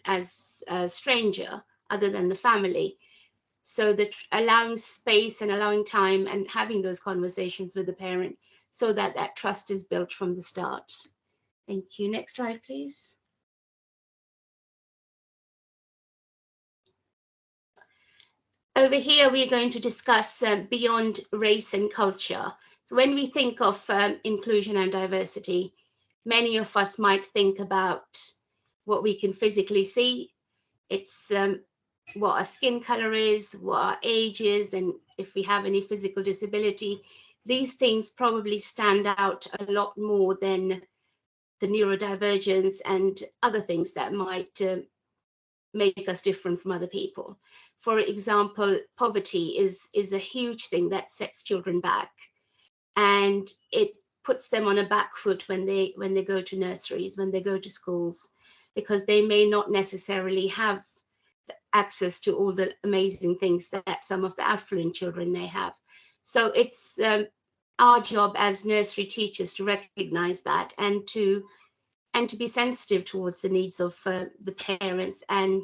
a stranger other than the family. So that allowing space and allowing time and having those conversations with the parent, so that trust is built from the start. Thank you. Next slide, please. Over here, we're going to discuss beyond race and culture. So when we think of inclusion and diversity, many of us might think about what we can physically see. It's what our skin color is, what our age is, and if we have any physical disability. These things probably stand out a lot more than the neurodivergence and other things that might make us different from other people. For example, poverty is a huge thing that sets children back, and it puts them on a back foot when they go to nurseries, when they go to schools, because they may not necessarily have access to all the amazing things that some of the affluent children may have. So it's our job as nursery teachers to recognize that and to be sensitive towards the needs of the parents, and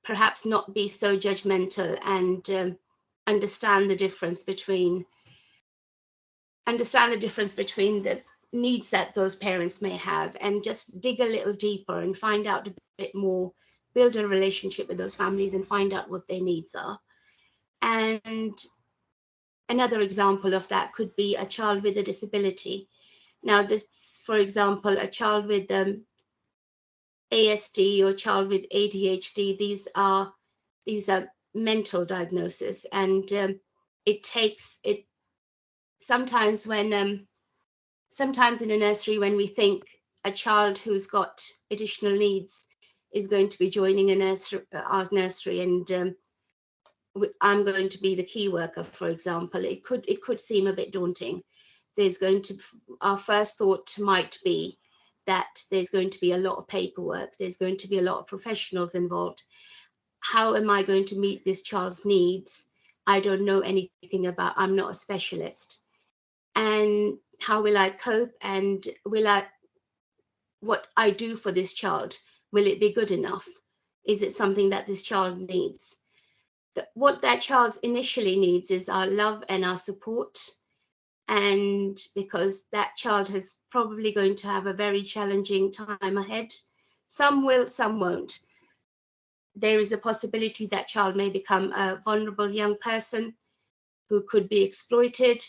perhaps not be so judgmental, and understand the difference between the needs that those parents may have, and just dig a little deeper and find out a bit more, build a relationship with those families and find out what their needs are. And another example of that could be a child with a disability. Now, this, for example, a child with ASD or child with ADHD, these are mental diagnoses, and sometimes in a nursery, when we think a child who's got additional needs is going to be joining our nursery, and I'm going to be the key worker, for example, it could seem a bit daunting. Our first thought might be that there's going to be a lot of paperwork, there's going to be a lot of professionals involved. How am I going to meet this child's needs? I don't know anything about, I'm not a specialist. And how will I cope? And what I do for this child, will it be good enough? Is it something that this child needs? What that child initially needs is our love and our support. And because that child is probably going to have a very challenging time ahead. Some will, some won't. There is a possibility that child may become a vulnerable young person who could be exploited.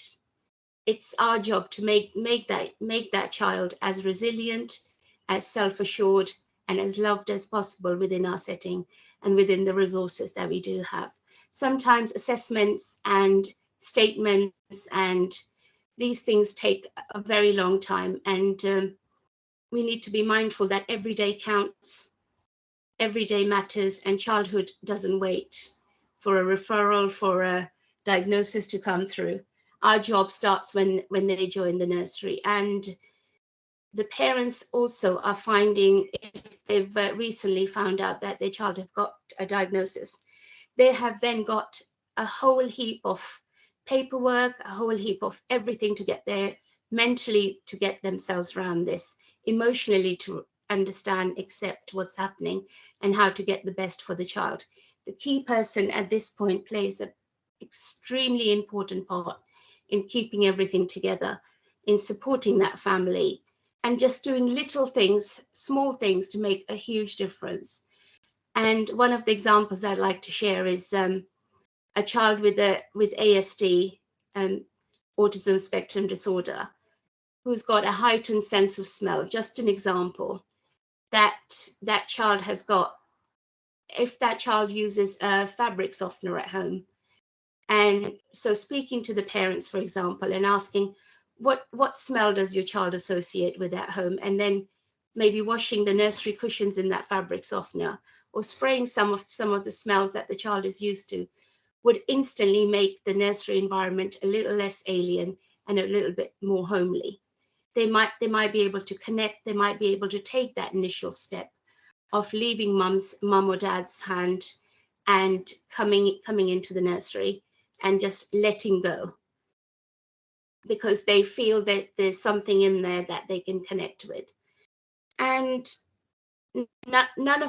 It's our job to make that child as resilient, as self-assured, and as loved as possible within our setting and within the resources that we do have. Sometimes assessments and statements and these things take a very long time, and we need to be mindful that every day counts, every day matters, and childhood doesn't wait for a referral, for a diagnosis to come through. Our job starts when they join the nursery, and the parents also are finding, if they've recently found out that their child have got a diagnosis, they have then got a whole heap of paperwork, a whole heap of everything to get there, mentally to get themselves around this, emotionally to understand, accept what's happening, and how to get the best for the child. The key person at this point plays an extremely important part in keeping everything together, in supporting that family, and just doing little things, small things to make a huge difference. And one of the examples I'd like to share is a child with ASD, autism spectrum disorder, who's got a heightened sense of smell. Just an example that child has got, if that child uses a fabric softener at home. And so speaking to the parents, for example, and asking, what smell does your child associate with at home? And then maybe washing the nursery cushions in that fabric softener, or spraying some of the smells that the child is used to, would instantly make the nursery environment a little less alien and a little bit more homely. They might be able to connect, they might be able to take that initial step of leaving mum or dad's hand and coming into the nursery and just letting go, because they feel that there's something in there that they can connect with. And none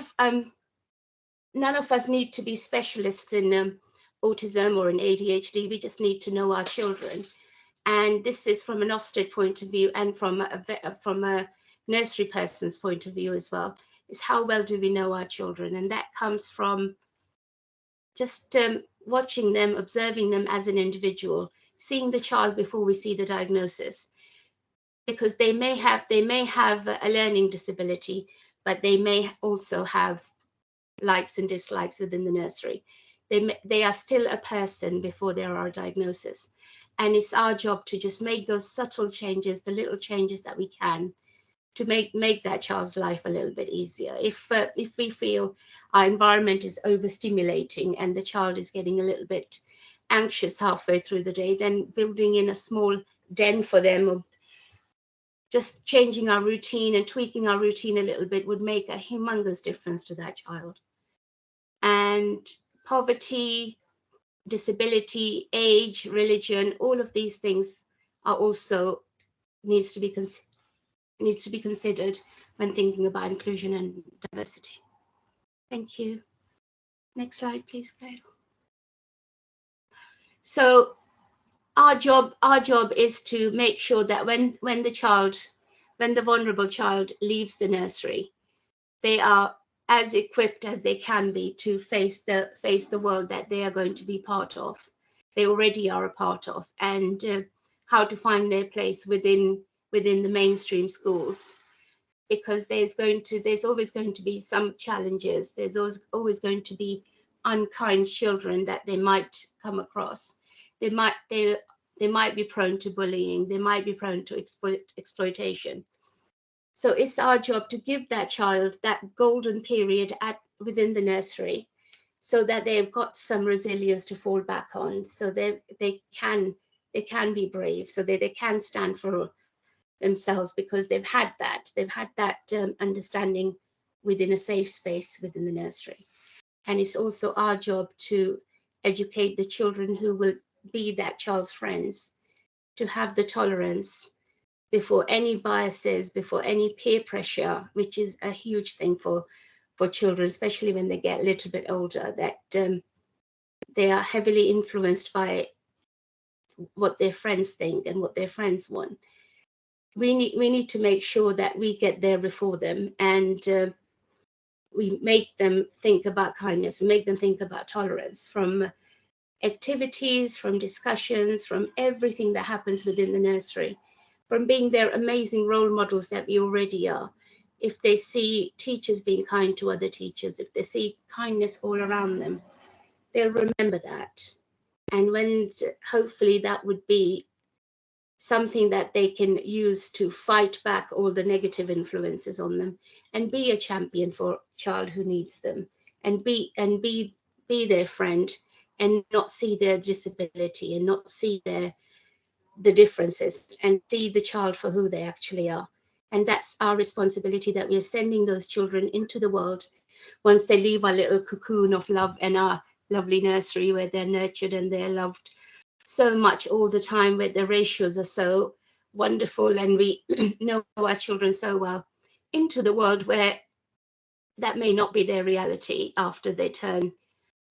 of us need to be specialists in autism or in ADHD. We just need to know our children And this is from an Ofsted point of view and from a nursery person's point of view as well, is how well do we know our children? And that comes from just watching them, observing them as an individual, seeing the child before we see the diagnosis, because they may have a learning disability, but they may also have likes and dislikes within the nursery. They are still a person before there are a diagnosis. And it's our job to just make those subtle changes, the little changes that we can, to make that child's life a little bit easier. If we feel our environment is overstimulating and the child is getting a little bit anxious halfway through the day, then building in a small den for them, or just changing our routine and tweaking our routine a little bit, would make a humongous difference to that child. And poverty, disability, age, religion, all of these things are also needs to be considered when thinking about inclusion and diversity. Thank you. Next slide, please, Kayla. So our job is to make sure that when the vulnerable child leaves the nursery, they are as equipped as they can be to face the world that they are going to be part of. They already are a part of, and how to find their place within the mainstream schools, because there's always going to be some challenges. There's always going to be unkind children that they might come across. They might be prone to bullying. They might be prone to exploitation. So it's our job to give that child that golden period within the nursery, so that they've got some resilience to fall back on, so they can be brave, so that they can stand for themselves, because they've had that understanding within a safe space within the nursery. And it's also our job to educate the children who will be that child's friends, to have the tolerance before any biases, before any peer pressure, which is a huge thing for children, especially when they get a little bit older, that they are heavily influenced by what their friends think and what their friends want. We need to make sure that we get there before them, and we make them think about kindness, we make them think about tolerance, from activities, from discussions, from everything that happens within the nursery, from being their amazing role models that we already are. If they see teachers being kind to other teachers, if they see kindness all around them, they'll remember that. And when hopefully that would be something that they can use to fight back all the negative influences on them, and be a champion for a child who needs them, and be their friend, and not see their disability, and not see the differences, and see the child for who they actually are. And that's our responsibility, that we are sending those children into the world once they leave our little cocoon of love and our lovely nursery, where they're nurtured and they're loved so much all the time, where the ratios are so wonderful and we know our children so well, into the world where that may not be their reality after they turn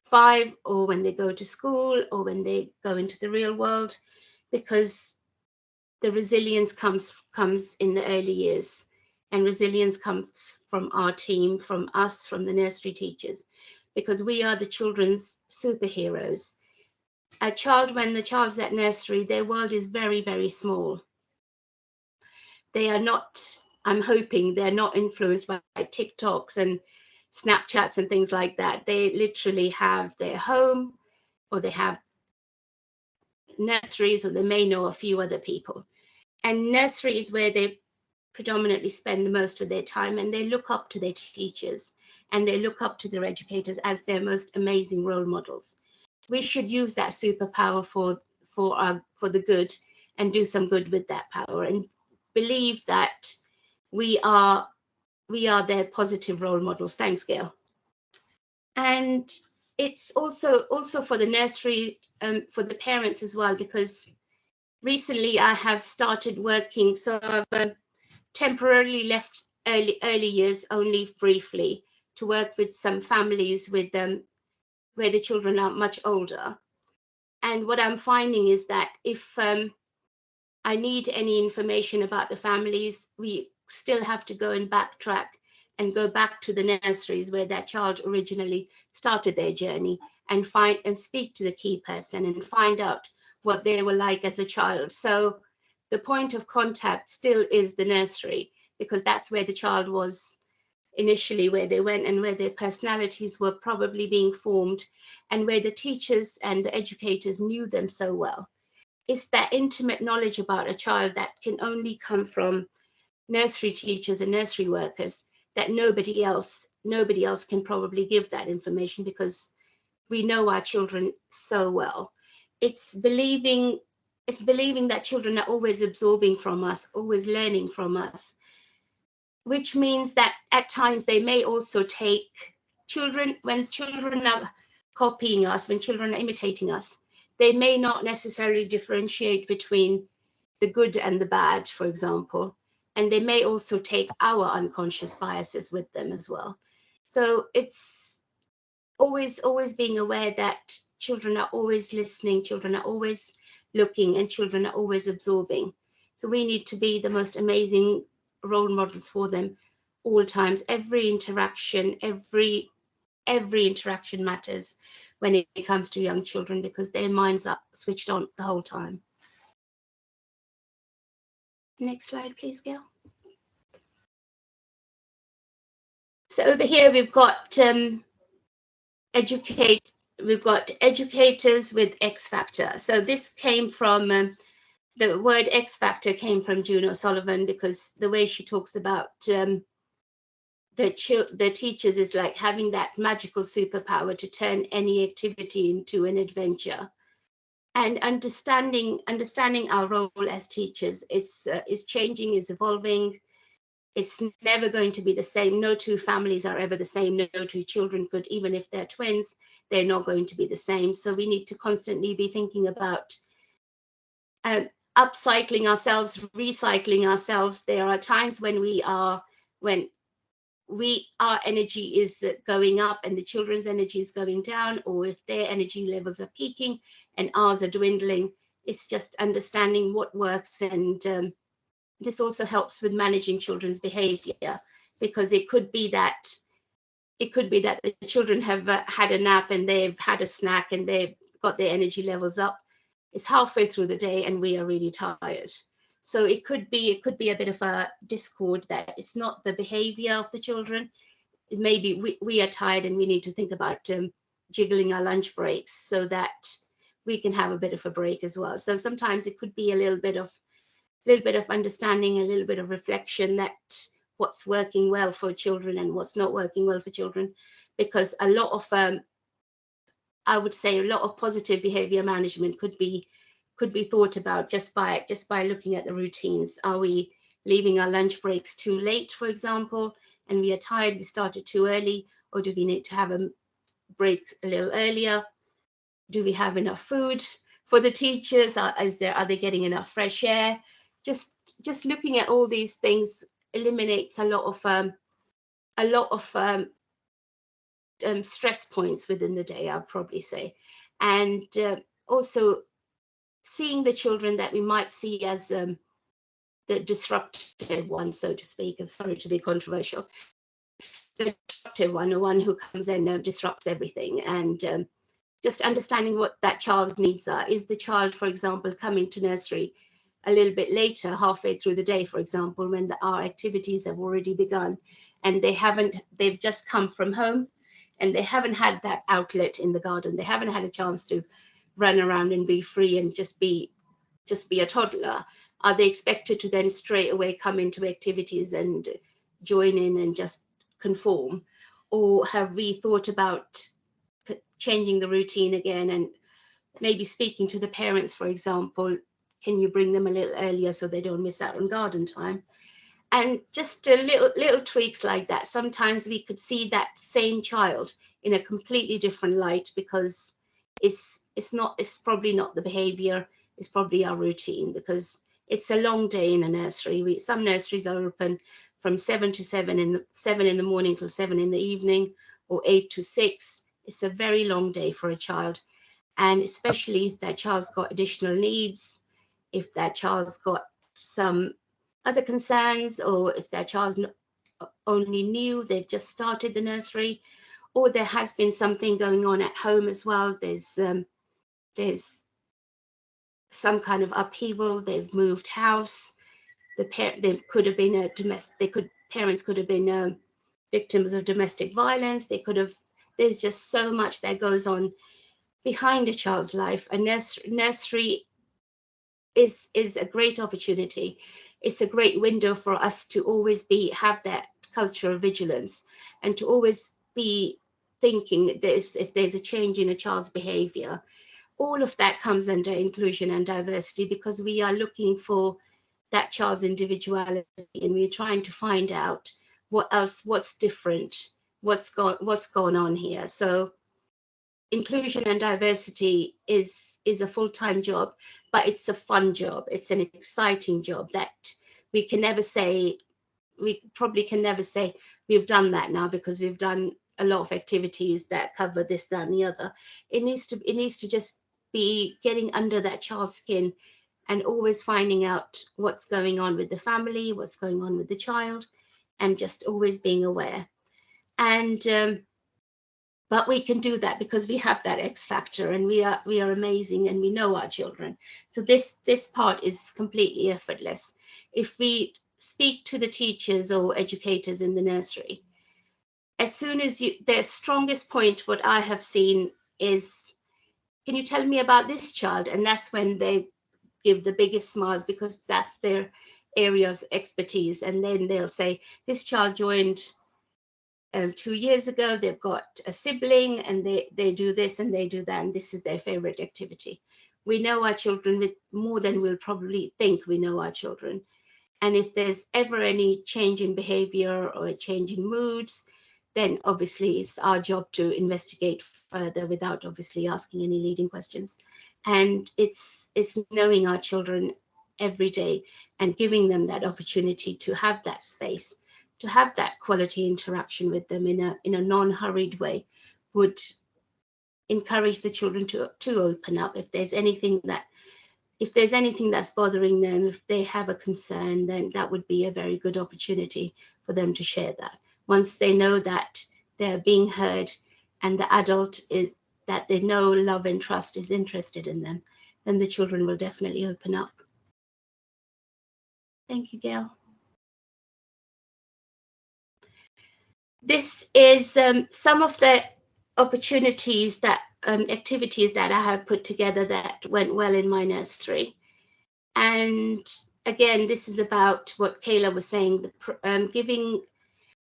5, or when they go to school, or when they go into the real world, because the resilience comes in the early years, and resilience comes from our team, from us, from the nursery teachers, because we are the children's superheroes. When the child's at nursery, their world is very, very small. They are not, I'm hoping they're not influenced by TikToks and Snapchats and things like that. They literally have their home, or they have nurseries, or they may know a few other people. And nursery is where they predominantly spend the most of their time, and they look up to their teachers, and they look up to their educators as their most amazing role models. We should use that superpower for the good, and do some good with that power, and believe that we are their positive role models. Thanks, Gail. And it's also for the nursery, for the parents as well, because recently I have started working, so I've temporarily left early years only briefly to work with some families with where the children are much older. And what I'm finding is that if I need any information about the families, we still have to go and backtrack and go back to the nurseries where that child originally started their journey and find and speak to the key person and find out what they were like as a child. So the point of contact still is the nursery, because that's where the child was initially, where they went and where their personalities were probably being formed, and where the teachers and the educators knew them so well. It's that intimate knowledge about a child that can only come from nursery teachers and nursery workers, that nobody else can probably give that information, because we know our children so well. It's believing that children are always absorbing from us, always learning from us, which means that at times they may also take when children are copying us, when children are imitating us, they may not necessarily differentiate between the good and the bad, for example, and they may also take our unconscious biases with them as well. So it's always being aware that children are always listening, children are always looking, and children are always absorbing. So we need to be the most amazing role models for them all times. Every interaction matters when it comes to young children, because their minds are switched on the whole time. Next slide, please, Gail. So over here we've got educators with X factor. So this came from the word X factor came from June O'Sullivan, because the way she talks about the teachers is like having that magical superpower to turn any activity into an adventure. And understanding our role as teachers is changing, is evolving. It's never going to be the same. No two families are ever the same. No two children could, even if they're twins, they're not going to be the same. So we need to constantly be thinking about upcycling ourselves, recycling ourselves. There are times when our energy is going up and the children's energy is going down, or if their energy levels are peaking and ours are dwindling. It's just understanding what works, and this also helps with managing children's behavior, because it could be that the children have had a nap and they've had a snack and they've got their energy levels up. It's halfway through the day and we are really tired. So it could be a bit of a discord, that it's not the behavior of the children. Maybe we are tired and we need to think about jiggling our lunch breaks so that we can have a bit of a break as well. So sometimes it could be a little bit of understanding, a little bit of reflection, that what's working well for children and what's not working well for children, because a lot of I would say a lot of positive behavior management could be thought about just by looking at the routines. Are we leaving our lunch breaks too late, for example, and we are tired, we started too early, or do we need to have a break a little earlier? Do we have enough food for the teachers? Are they getting enough fresh air? Just looking at all these things eliminates a lot of stress points within the day, I'd probably say. And also seeing the children that we might see as the disruptive one, so to speak. I'm sorry to be controversial. The disruptive one, the one who comes in and disrupts everything, and just understanding what that child's needs are. Is the child, for example, coming to nursery a little bit later, halfway through the day, for example, when our activities have already begun, and they've just come from home and they haven't had that outlet in the garden, they haven't had a chance to run around and be free and just be a toddler? Are they expected to then straight away come into activities and join in and just conform? Or have we thought about changing the routine again and maybe speaking to the parents, for example, can you bring them a little earlier so they don't miss out on garden time? And just little tweaks like that. Sometimes we could see that same child in a completely different light, because it's probably not the behavior, it's probably our routine, because it's a long day in a nursery. Some nurseries are open from 7 in the morning till 7 in the evening, or 8 to 6. It's a very long day for a child, and especially if that child's got additional needs, if that child's got some other concerns, or if that child's only new, they've just started the nursery, or there has been something going on at home as well. There's some kind of upheaval. They've moved house. They could have been a domestic. Parents could have been victims of domestic violence. They could have. There's just so much that goes on behind a child's life. A nursery is a great opportunity. It's a great window for us to always have that culture of vigilance, and to always be thinking this, if there's a change in a child's behavior. All of that comes under inclusion and diversity, because we are looking for that child's individuality, and we're trying to find out what's different, what's going on here. So inclusion and diversity is a full-time job, but it's a fun job. It's an exciting job that we probably can never say we've done that now, because we've done a lot of activities that cover this, that, and the other. It needs to just be getting under that child's skin, and always finding out what's going on with the family, what's going on with the child, and just always being aware. And but we can do that because we have that X factor, and we are amazing, and we know our children. So this part is completely effortless. If we speak to the teachers or educators in the nursery, as soon as their strongest point, what I have seen is, can you tell me about this child? And that's when they give the biggest smiles, because that's their area of expertise. And then they'll say, this child joined 2 years ago, they've got a sibling, and they do this and they do that, and this is their favorite activity. We know our children with more than we'll probably think we know our children. And if there's ever any change in behavior or a change in moods, then obviously it's our job to investigate further without obviously asking any leading questions. And it's knowing our children every day and giving them that opportunity to have that space, to have that quality interaction with them in a non-hurried way, would encourage the children to open up. If there's anything that's bothering them, if they have a concern, then that would be a very good opportunity for them to share that. Once they know that they're being heard, and the adult is that they know, love and trust is interested in them, then the children will definitely open up. Thank you, Gail. This is some of the opportunities that activities that I have put together that went well in my nursery. And again, this is about what Kayla was saying,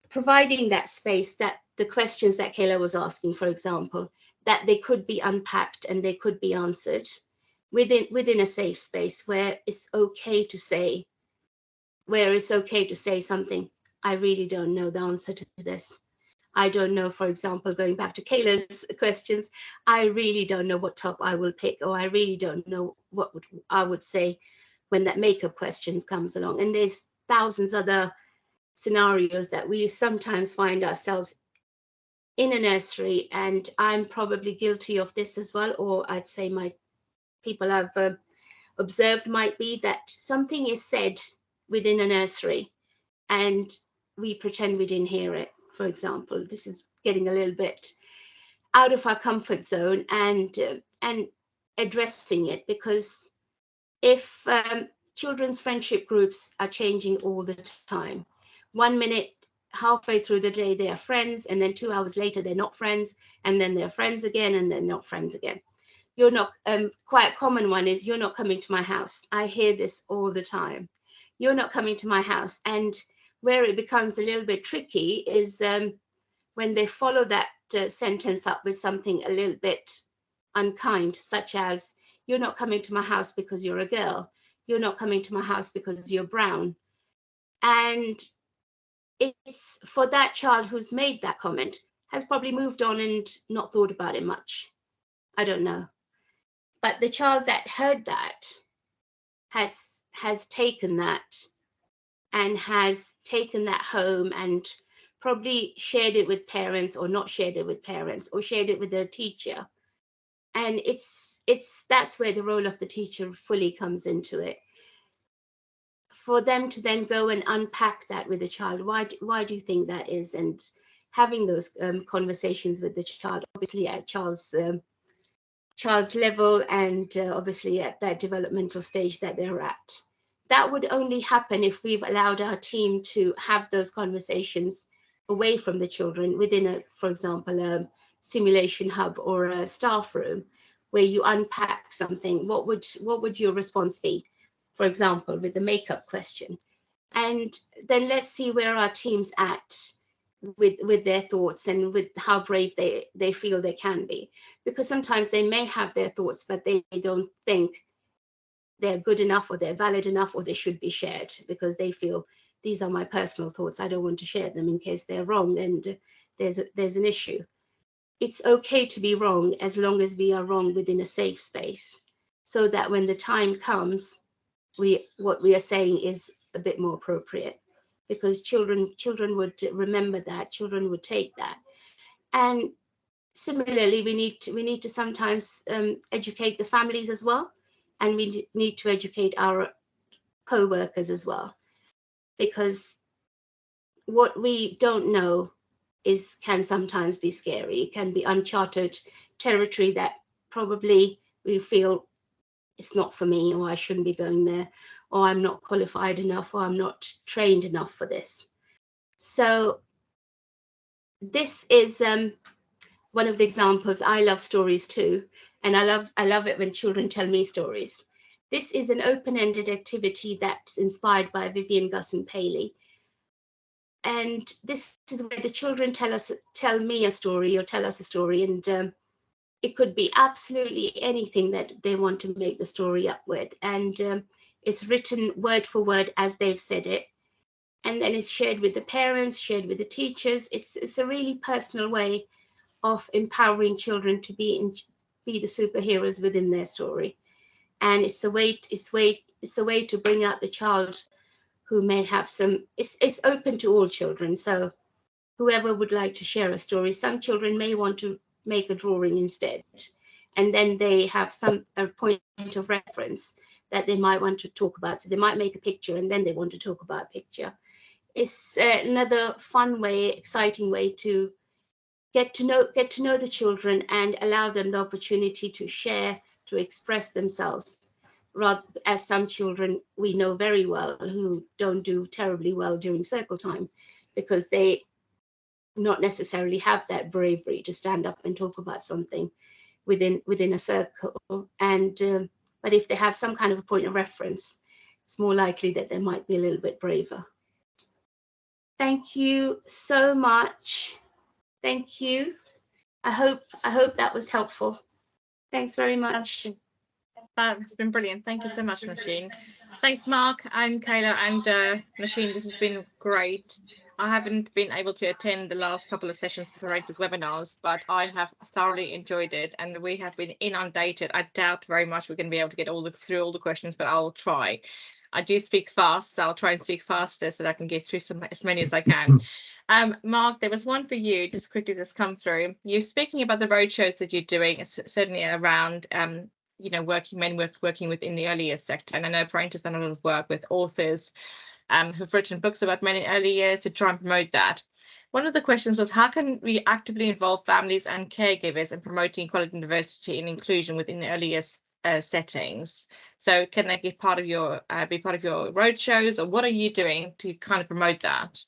providing that space, that the questions that Kayla was asking, for example, that they could be unpacked and they could be answered within a safe space where it's okay to say something. I really don't know the answer to this. I don't know, for example, going back to Kayla's questions, I really don't know what top I will pick, or I really don't know what I would say when that makeup question comes along. And there's thousands other scenarios that we sometimes find ourselves in a nursery, and I'm probably guilty of this as well, or I'd say my people I've observed might be, that something is said within a nursery and we pretend we didn't hear it. For example, this is getting a little bit out of our comfort zone, and addressing it, because if children's friendship groups are changing all the time, 1 minute, halfway through the day, they are friends, and then 2 hours later, they're not friends, and then they're friends again, and they're not friends again. You're not, quite a common one is, you're not coming to my house. I hear this all the time. You're not coming to my house. And where it becomes a little bit tricky is when they follow that sentence up with something a little bit unkind, such as, you're not coming to my house because you're a girl. You're not coming to my house because you're brown. And it's for that child who's made that comment, has probably moved on and not thought about it much. I don't know. But the child that heard that has taken that, and has taken that home and probably shared it with parents, or not shared it with parents, or shared it with their teacher. And it's that's where the role of the teacher fully comes into it. For them to then go and unpack that with the child, why do you think that is, and having those conversations with the child, obviously at child's level, and obviously at that developmental stage that they're at. That would only happen if we've allowed our team to have those conversations away from the children within for example, a simulation hub or a staff room where you unpack something. What would your response be, for example, with the makeup question? And then let's see where our team's at with their thoughts and with how brave they feel they can be. Because sometimes they may have their thoughts, but they don't think they're good enough or they're valid enough or they should be shared, because they feel these are my personal thoughts. I don't want to share them in case they're wrong and there's an issue. It's okay to be wrong as long as we are wrong within a safe space, so that when the time comes, what we are saying is a bit more appropriate, because children would remember that, children would take that. And similarly, we need to sometimes educate the families as well, and we need to educate our co-workers as well, because what we don't know can sometimes be scary. It can be uncharted territory that probably we feel it's not for me, or I shouldn't be going there, or I'm not qualified enough, or I'm not trained enough for this. So this is one of the examples. I love stories too, and I love it when children tell me stories. This is an open-ended activity that's inspired by Vivian, Gus and Paley. And this is where the children tell me a story or tell us a story, and it could be absolutely anything that they want to make the story up with. And it's written word for word as they've said it. And then it's shared with the parents, shared with the teachers. It's a really personal way of empowering children to be the superheroes within their story. And it's a way to bring out the child who may have some. It's open to all children. So whoever would like to share a story, some children may want to make a drawing instead, and then they have a point of reference that they might want to talk about. So they might make a picture and then they want to talk about a picture. It's another fun way, exciting way to get to know the children and allow them the opportunity to share, to express themselves, rather as some children we know very well who don't do terribly well during circle time, because they not necessarily have that bravery to stand up and talk about something within a circle. And but if they have some kind of a point of reference, it's more likely that they might be a little bit braver. Thank you so much. Thank you. I hope that was helpful. Thanks very much. That's been brilliant. Thank you so much, Nausheen. Thanks, Mark and Kayla and Nausheen. This has been great. I haven't been able to attend the last couple of sessions for Rachel's webinars, but I have thoroughly enjoyed it, and we have been inundated. I doubt very much we're going to be able to get through all the questions, but I'll try. I do speak fast, so I'll try and speak faster so that I can get through as many as I can. Mark, there was one for you, just quickly that's come through. You're speaking about the roadshows that you're doing, certainly around working within the early years sector. And I know Parent has done a lot of work with authors who've written books about men in early years to try and promote that. One of the questions was, how can we actively involve families and caregivers in promoting equality and diversity and inclusion within the early years settings? So can they be part of your roadshows, or what are you doing to kind of promote that?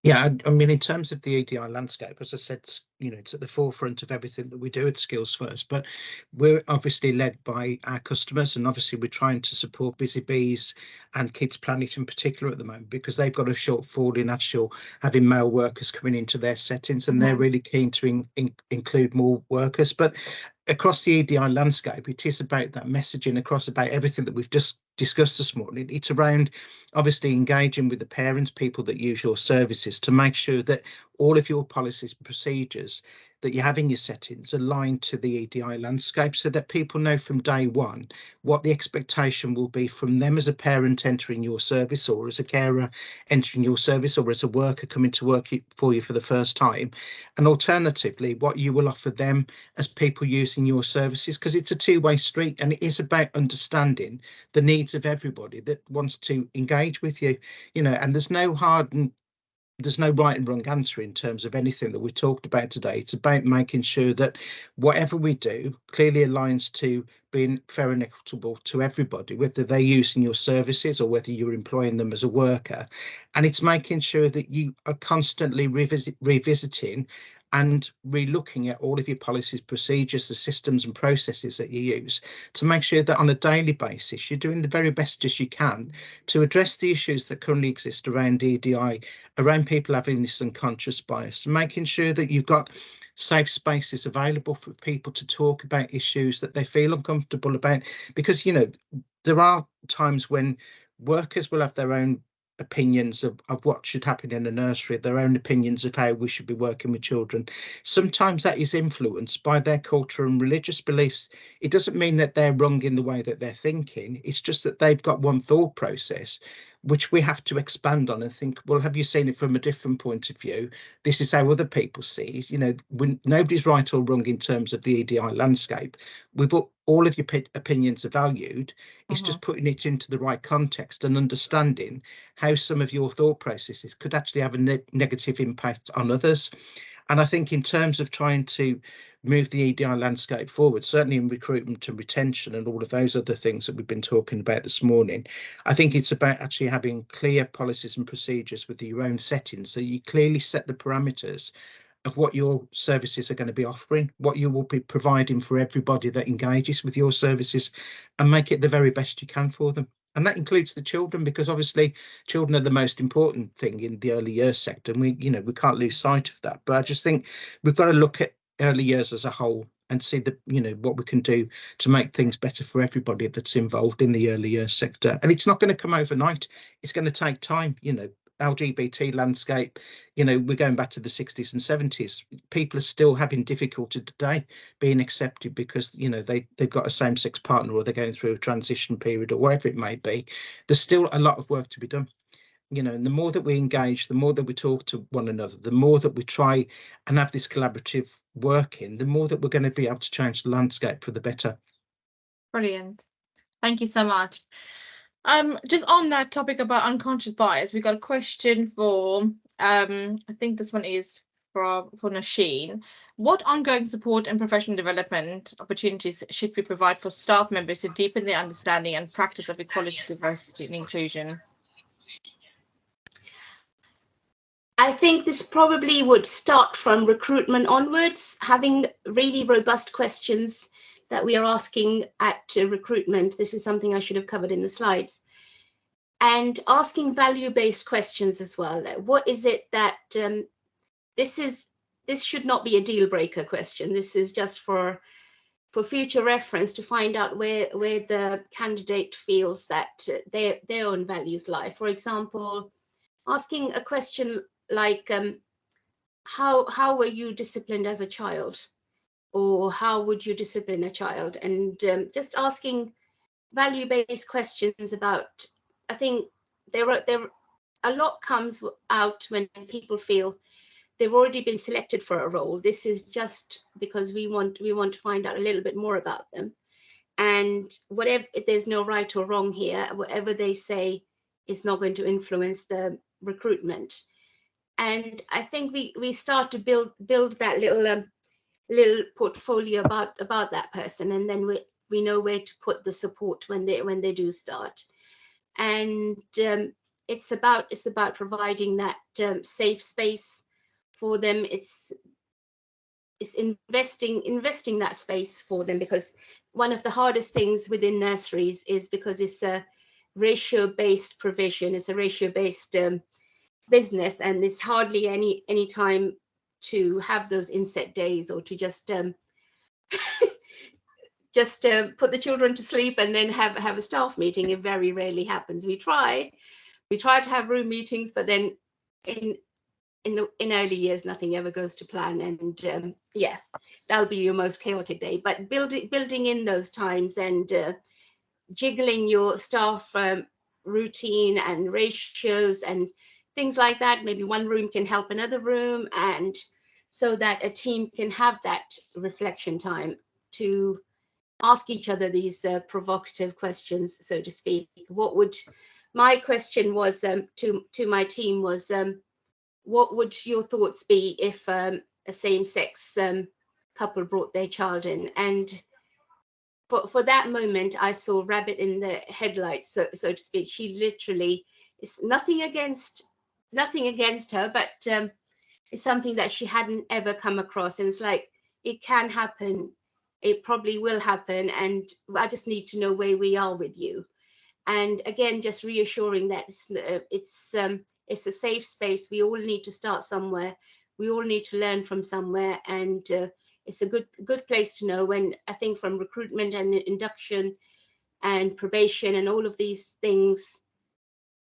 Yeah, I mean, in terms of the EDI landscape, as I said, it's at the forefront of everything that we do at Skillsfirst, but we're obviously led by our customers, and obviously we're trying to support Busy Bees and Kids Planet in particular at the moment, because they've got a shortfall in actual having male workers coming into their settings, and they're really keen to include more workers. But across the EDI landscape, it is about that messaging across about everything that we've just discussed this morning. It's around obviously engaging with the parents, people that use your services, to make sure that all of your policies and procedures that you have in your settings aligned to the EDI landscape, so that people know from day one what the expectation will be from them as a parent entering your service, or as a carer entering your service, or as a worker coming to work for you for the first time, and alternatively what you will offer them as people using your services, because it's a two-way street, and it is about understanding the needs of everybody that wants to engage with you, you know. And there's no right and wrong answer in terms of anything that we talked about today. It's about making sure that whatever we do clearly aligns to being fair and equitable to everybody, whether they're using your services or whether you're employing them as a worker. And it's making sure that you are constantly revisiting and re-looking at all of your policies, procedures, the systems and processes that you use, to make sure that on a daily basis you're doing the very best as you can to address the issues that currently exist around EDI, around people having this unconscious bias, and making sure that you've got safe spaces available for people to talk about issues that they feel uncomfortable about. Because, you know, there are times when workers will have their own opinions of what should happen in a nursery, their own opinions of how we should be working with children. Sometimes that is influenced by their culture and religious beliefs. It doesn't mean that they're wrong in the way that they're thinking. It's just that they've got one thought process which we have to expand on and think, well, have you seen it from a different point of view? This is how other people see it. You know, when nobody's right or wrong in terms of the EDI landscape. All of your opinions are valued. It's just putting it into the right context and understanding how some of your thought processes could actually have a negative impact on others. And I think in terms of trying to move the EDI landscape forward, certainly in recruitment and retention and all of those other things that we've been talking about this morning, I think it's about actually having clear policies and procedures with your own settings, so you clearly set the parameters of what your services are going to be offering, what you will be providing for everybody that engages with your services, and make it the very best you can for them. And that includes the children, because obviously children are the most important thing in the early years sector, and we can't lose sight of that. But I just think we've got to look at early years as a whole and see what we can do to make things better for everybody that's involved in the early years sector. And it's not going to come overnight. It's going to take time. LGBT landscape, we're going back to the 60s and 70s. People are still having difficulty today being accepted because they've got a same-sex partner, or they're going through a transition period, or whatever it may be. There's still a lot of work to be done. And the more that we engage, the more that we talk to one another, the more that we try and have this collaborative working, the more that we're going to be able to change the landscape for the better. Brilliant. Thank you so much. Just on that topic about unconscious bias, we got a question for, I think this one is for Nausheen. What ongoing support and professional development opportunities should we provide for staff members to deepen their understanding and practice of equality, diversity and inclusion? I think this probably would start from recruitment onwards, having really robust questions that we are asking at recruitment. This is something I should have covered in the slides. And asking value-based questions as well. What is it that this should not be a deal breaker question. This is just for future reference to find out where the candidate feels that their own values lie. For example, asking a question like, how were you disciplined as a child? Or how would you discipline a child? And just asking value-based questions about, I think there a lot comes out when people feel they've already been selected for a role. This is just because we want to find out a little bit more about them. And whatever, there's no right or wrong here. Whatever they say is not going to influence the recruitment. And I think we start to build that little portfolio about that person, and then we know where to put the support when they do start. And it's about providing that safe space for them. It's investing that space for them, because one of the hardest things within nurseries is because it's a ratio-based provision, it's a ratio-based business, and there's hardly any time to have those inset days, or to just put the children to sleep and then have a staff meeting. It very rarely happens. We try to have room meetings, but then in in early years, nothing ever goes to plan, and yeah, that'll be your most chaotic day. But building in those times and jiggling your staff routine and ratios and things like that. Maybe one room can help another room, and so that a team can have that reflection time to ask each other these provocative questions, so to speak. My question was to my team was, what would your thoughts be if a same-sex couple brought their child in? And for that moment, I saw rabbit in the headlights, so to speak. She literally, it's nothing against her, but it's something that she hadn't ever come across. And it's like, it can happen, it probably will happen, and I just need to know where we are with you. And again, just reassuring that it's a safe space. We all need to start somewhere. We all need to learn from somewhere, and it's a good place to know. When I think from recruitment and induction and probation and all of these things,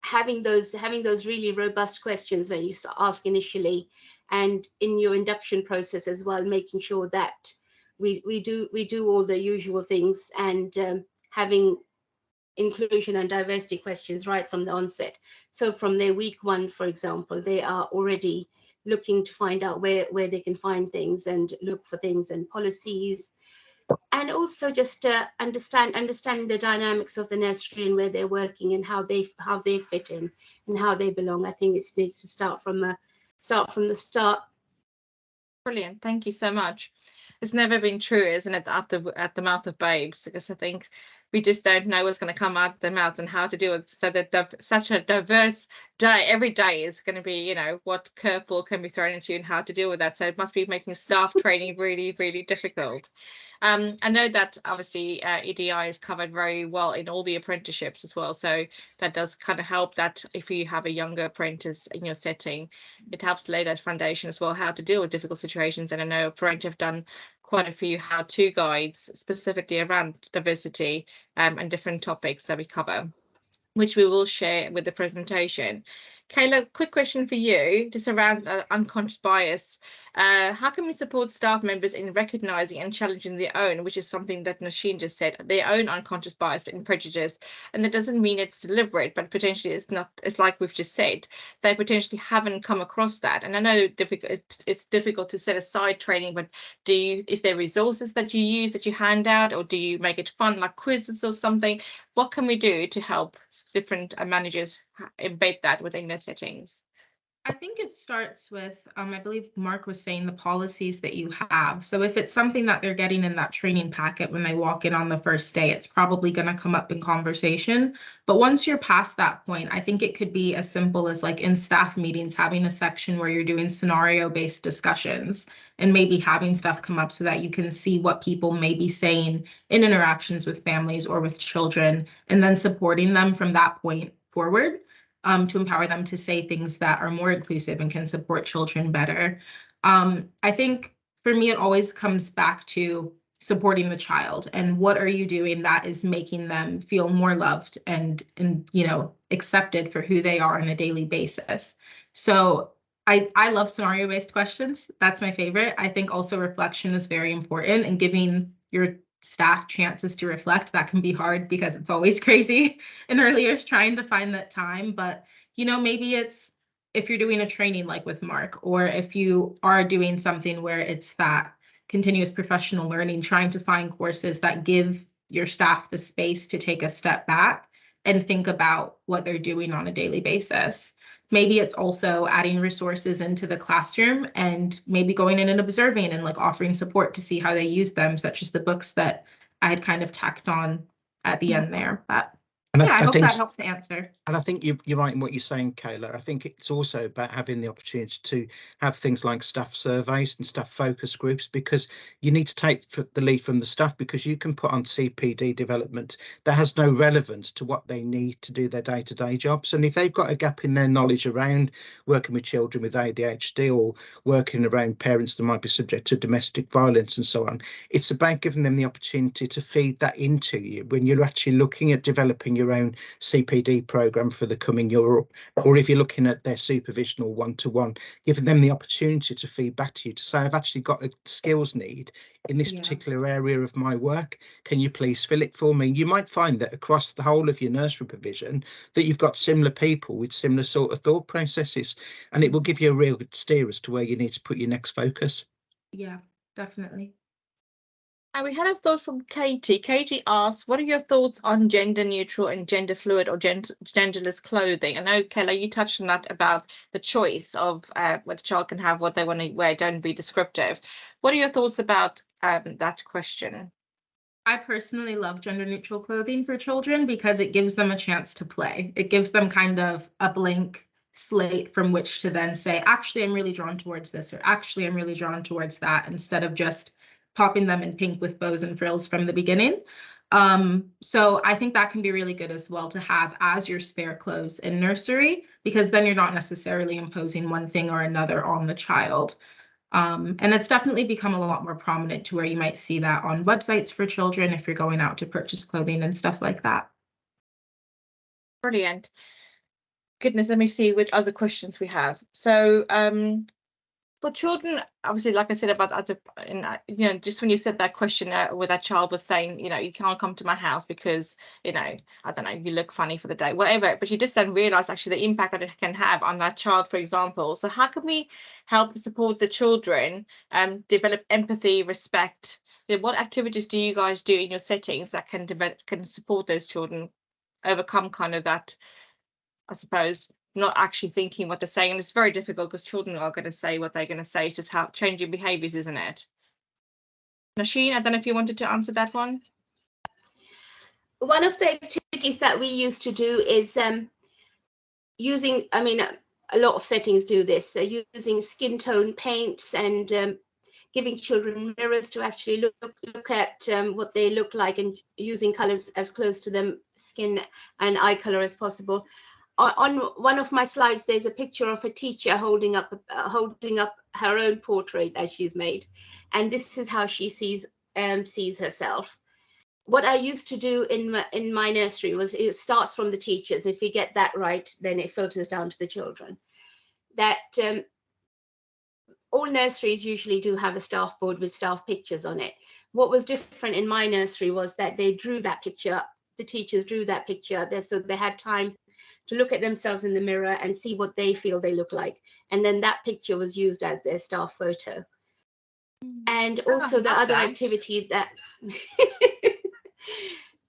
having those really robust questions when you ask initially, and in your induction process as well, making sure that we do all the usual things, and having inclusion and diversity questions right from the onset. So from their week 1, for example, they are already looking to find out where they can find things and look for things and policies, and also just understanding the dynamics of the nursery and where they're working and how they fit in and how they belong. I think it needs to start from the start. Brilliant, thank you so much. It's never been true, isn't it, at the mouth of babes, because I think we just don't know what's going to come out their mouths and how to do it. So that such a diverse day, every day is going to be, you know, what curveball can be thrown into you and how to deal with that. So it must be making staff training really, really difficult. I know that obviously EDI is covered very well in all the apprenticeships as well. So that does kind of help that if you have a younger apprentice in your setting, it helps lay that foundation as well, how to deal with difficult situations. And I know Apprent have done quite a few how-to guides specifically around diversity and different topics that we cover, which we will share with the presentation. Kayla, quick question for you, just around unconscious bias. How can we support staff members in recognizing and challenging their own, which is something that Nausheen just said, their own unconscious bias and prejudice? And that doesn't mean it's deliberate, but potentially it's not. It's like we've just said, they potentially haven't come across that. And I know it's difficult to set aside training, but is there resources that you use, that you hand out, or do you make it fun, like quizzes or something? What can we do to help different managers embed that within their settings? I think it starts with, I believe Mark was saying, the policies that you have. So if it's something that they're getting in that training packet when they walk in on the first day, it's probably going to come up in conversation. But once you're past that point, I think it could be as simple as, like, in staff meetings, having a section where you're doing scenario-based discussions and maybe having stuff come up so that you can see what people may be saying in interactions with families or with children, and then supporting them from that point forward. To empower them to say things that are more inclusive and can support children better. I think for me, it always comes back to supporting the child, and what are you doing that is making them feel more loved and you know, accepted for who they are on a daily basis. So I love scenario-based questions. That's my favorite. I think also reflection is very important, and giving your staff chances to reflect. That can be hard because it's always crazy in early years trying to find that time. But, you know, maybe it's if you're doing a training like with Mark, or if you are doing something where it's that continuous professional learning, trying to find courses that give your staff the space to take a step back and think about what they're doing on a daily basis. Maybe it's also adding resources into the classroom and maybe going in and observing and, like, offering support to see how they use them, such as the books that I had kind of tacked on at the end there. But yeah, I hope that helps to answer. And I think you're right in what you're saying, Kayla. I think it's also about having the opportunity to have things like staff surveys and staff focus groups, because you need to take the lead from the staff, because you can put on CPD development that has no relevance to what they need to do their day-to-day jobs. And if they've got a gap in their knowledge around working with children with ADHD, or working around parents that might be subject to domestic violence and so on, it's about giving them the opportunity to feed that into you when you're actually looking at developing your your own CPD programme for the coming year, or if you're looking at their supervision or one-to-one, giving them the opportunity to feed back to you to say, I've actually got a skills need in this particular area of my work. Can you please fill it for me? You might find that across the whole of your nursery provision that you've got similar people with similar sort of thought processes, and it will give you a real good steer as to where you need to put your next focus. Yeah, definitely. And we had a thought from Katie. Katie asked, what are your thoughts on gender neutral and gender fluid or genderless clothing? I know, Kayla, you touched on that about the choice of what a child can have, what they want to wear. Don't be descriptive. What are your thoughts about that question? I personally love gender neutral clothing for children because it gives them a chance to play. It gives them kind of a blank slate from which to then say, actually, I'm really drawn towards this, or actually, I'm really drawn towards that, instead of just popping them in pink with bows and frills from the beginning. So I think that can be really good as well to have as your spare clothes in nursery, because then you're not necessarily imposing one thing or another on the child. And it's definitely become a lot more prominent to where you might see that on websites for children if you're going out to purchase clothing and stuff like that. Brilliant. Goodness, let me see which other questions we have. So for children, obviously, like I said about other, just when you said that question where that child was saying, you can't come to my house because, I don't know, you look funny for the day, whatever, but you just don't realize actually the impact that it can have on that child, for example. So how can we help support the children develop empathy, respect? What activities do you guys do in your settings that can support those children overcome kind of that, I suppose, not actually thinking what they're saying? And it's very difficult because children are going to say what they're going to say. It's just how changing behaviours, isn't it? Nausheen, I don't know if you wanted to answer that one. One of the activities that we used to do is using, a lot of settings do this, using skin tone paints and giving children mirrors to actually look at what they look like, and using colours as close to them skin and eye colour as possible. On one of my slides, there's a picture of a teacher holding up her own portrait that she's made, and this is how she sees herself. What I used to do in my nursery was, it starts from the teachers. If you get that right, then it filters down to the children. That all nurseries usually do have a staff board with staff pictures on it. What was different in my nursery was that they drew that picture. The teachers drew that picture there, so they had time to look at themselves in the mirror and see what they feel they look like. And then that picture was used as their staff photo. And also the other activity that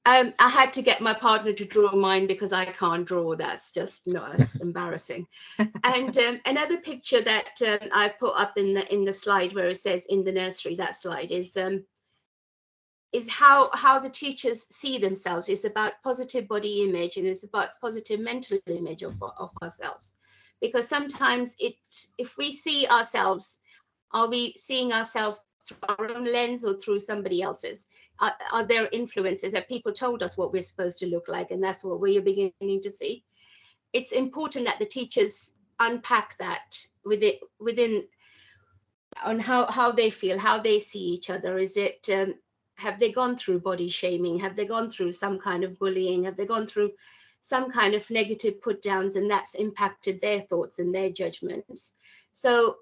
I had to get my partner to draw mine because I can't draw. That's just that's embarrassing. And another picture that I put up in the slide where it says in the nursery, that slide is how the teachers see themselves. Is about positive body image, and it's about positive mental image of ourselves. Because sometimes if we see ourselves, are we seeing ourselves through our own lens or through somebody else's? Are there influences that people told us what we're supposed to look like, and that's what we're beginning to see? It's important that the teachers unpack that within on how they feel, how they see each other. Is it have they gone through body shaming? Have they gone through some kind of bullying? Have they gone through some kind of negative put downs, and that's impacted their thoughts and their judgments? So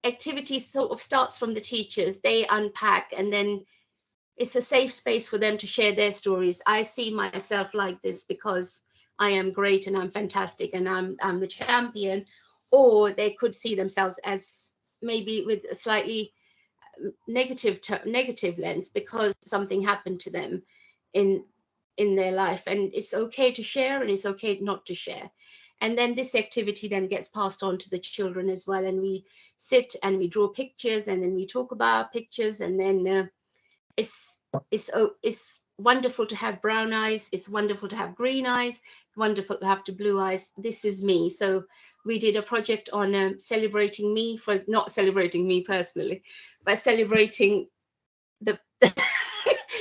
activity sort of starts from the teachers. They unpack, and then it's a safe space for them to share their stories. I see myself like this because I am great and I'm fantastic and I'm the champion. Or they could see themselves as maybe with a slightly negative lens because something happened to them in their life. And it's okay to share, and it's okay not to share. And then this activity then gets passed on to the children as well. And we sit and we draw pictures, and then we talk about pictures. And then it's wonderful to have brown eyes. It's wonderful to have green eyes. Wonderful to have blue eyes. This is me. So we did a project on celebrating me, for not celebrating me personally, but celebrating the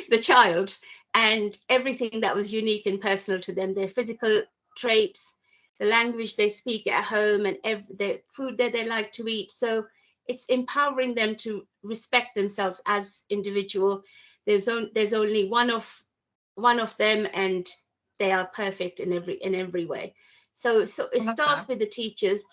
the child and everything that was unique and personal to them, their physical traits, the language they speak at home, and the food that they like to eat. So it's empowering them to respect themselves as individual. There's only one of them, and they are perfect in every way. So it starts with the teachers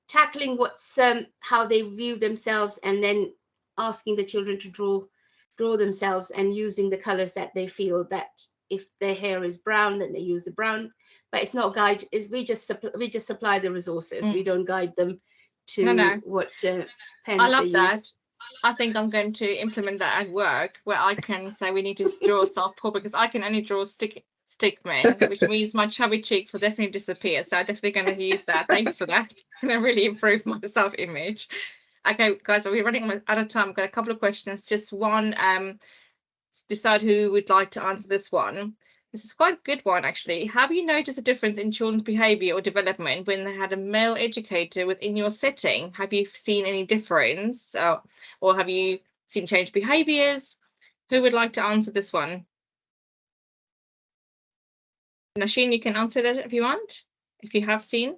tackling what's how they view themselves, and then asking the children to draw themselves, and using the colors that they feel that if their hair is brown, then they use the brown. But it's not guide. We just supply the resources. We don't guide them to what pens I love they that. use. I think I'm going to implement that at work, where I can say we need to draw a Southpaw, because I can only draw stick men, which means my chubby cheeks will definitely disappear. So I'm definitely going to use that. Thanks for that. It's going to really improve my self-image. Okay, guys, we're running out of time. I've got a couple of questions. Just one, decide who would like to answer this one. This is quite a good one, actually. Have you noticed a difference in children's behaviour or development when they had a male educator within your setting? Have you seen any difference, or have you seen changed behaviours? Who would like to answer this one? Nausheen, you can answer that if you want, if you have seen.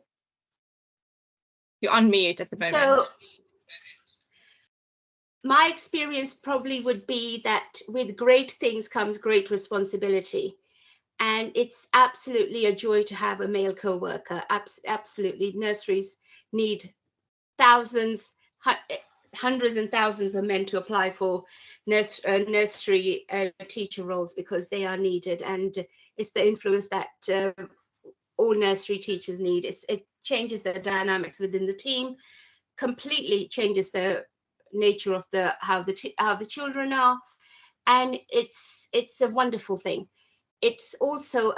You're on mute at the moment. So my experience probably would be that with great things comes great responsibility. And it's absolutely a joy to have a male co-worker. Absolutely. Nurseries need thousands, hundreds and thousands of men to apply for nursery teacher roles, because they are needed. And it's the influence that all nursery teachers need. It changes the dynamics within the team, completely changes the nature of how the children are. And it's a wonderful thing. It's also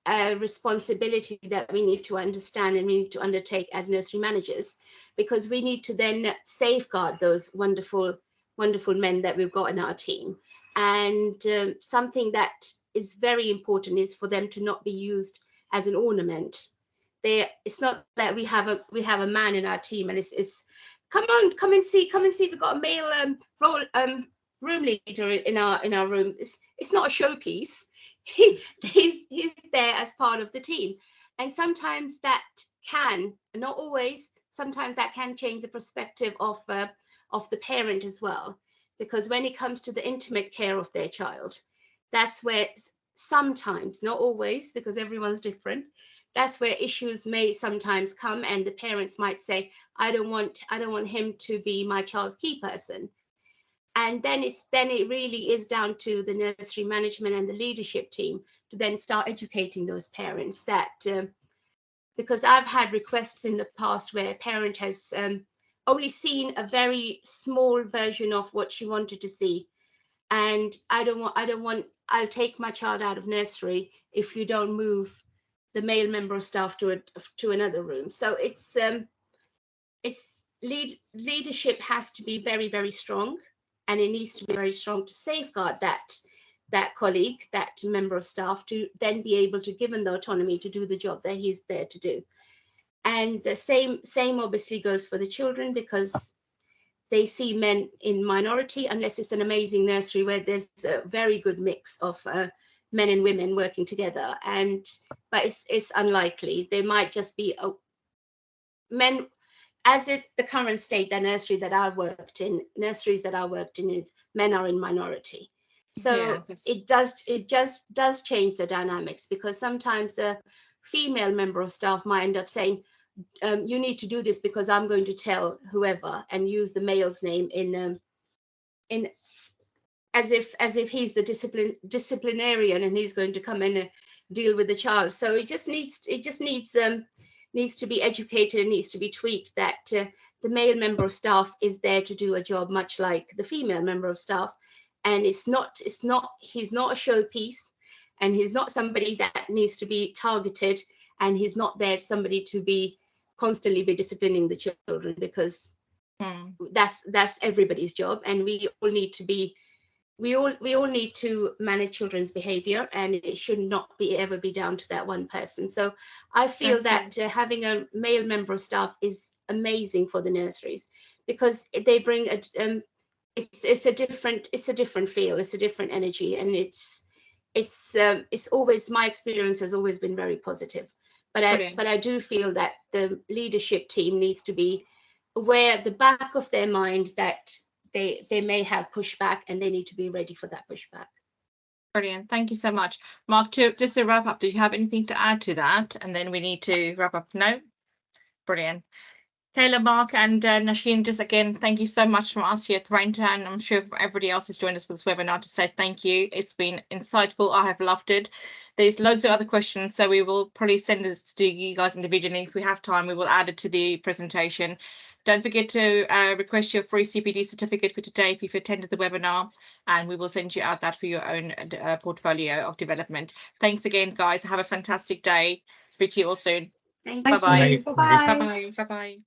a responsibility that we need to understand and we need to undertake as nursery managers, because we need to then safeguard those wonderful men that we've got in our team. And something that is very important is for them to not be used as an ornament. It's not that we have a man in our team and it's come and see we've got a male room leader in our room. It's not a showpiece. He's there as part of the team, and sometimes that can, not always, sometimes that can change the perspective of the parent as well, because when it comes to the intimate care of their child, that's where sometimes, not always, because everyone's different, that's where issues may sometimes come, and the parents might say, I don't want him to be my child's key person. And then it really is down to the nursery management and the leadership team to then start educating those parents that, because I've had requests in the past where a parent has only seen a very small version of what she wanted to see. And I'll take my child out of nursery if you don't move the male member of staff to another room. So leadership has to be very, very strong. And it needs to be very strong to safeguard that colleague, that member of staff, to then be able to give him the autonomy to do the job that he's there to do. And the same obviously goes for the children, because they see men in minority, unless it's an amazing nursery where there's a very good mix of men and women working together. But it's unlikely. There might just be men. As the current state, the nurseries that I worked in is men are in minority. So yeah, it just does change the dynamics, because sometimes the female member of staff might end up saying, you need to do this because I'm going to tell whoever, and use the male's name in as if he's the disciplinarian and he's going to come in and deal with the child. So it just needs to be educated and needs to be tweaked, that the male member of staff is there to do a job much like the female member of staff, and he's not a showpiece, and he's not somebody that needs to be targeted, and he's not there somebody to be constantly disciplining the children, because that's everybody's job, and we all need to manage children's behavior, and it should not ever be down to that one person. So I feel that having a male member of staff is amazing for the nurseries, because they bring it's a different feel, it's a different energy, and it's always, my experience has always been very positive. But I do feel that the leadership team needs to be aware at the back of their mind that they may have pushback, and they need to be ready for that pushback. Brilliant. Thank you so much. Mark, just to wrap up, do you have anything to add to that? And then we need to wrap up. No? Brilliant. Kayla, Mark and Nausheen, just again, thank you so much from us here at Rainter, and I'm sure everybody else has joined us for this webinar to say thank you. It's been insightful. I have loved it. There's loads of other questions, so we will probably send this to you guys individually. If we have time, we will add it to the presentation. Don't forget to request your free CPD certificate for today if you've attended the webinar, and we will send you out that for your own portfolio of development. Thanks again, guys. Have a fantastic day. Speak to you all soon. Thank Bye-bye. you. Bye-bye. Bye-bye. Bye-bye.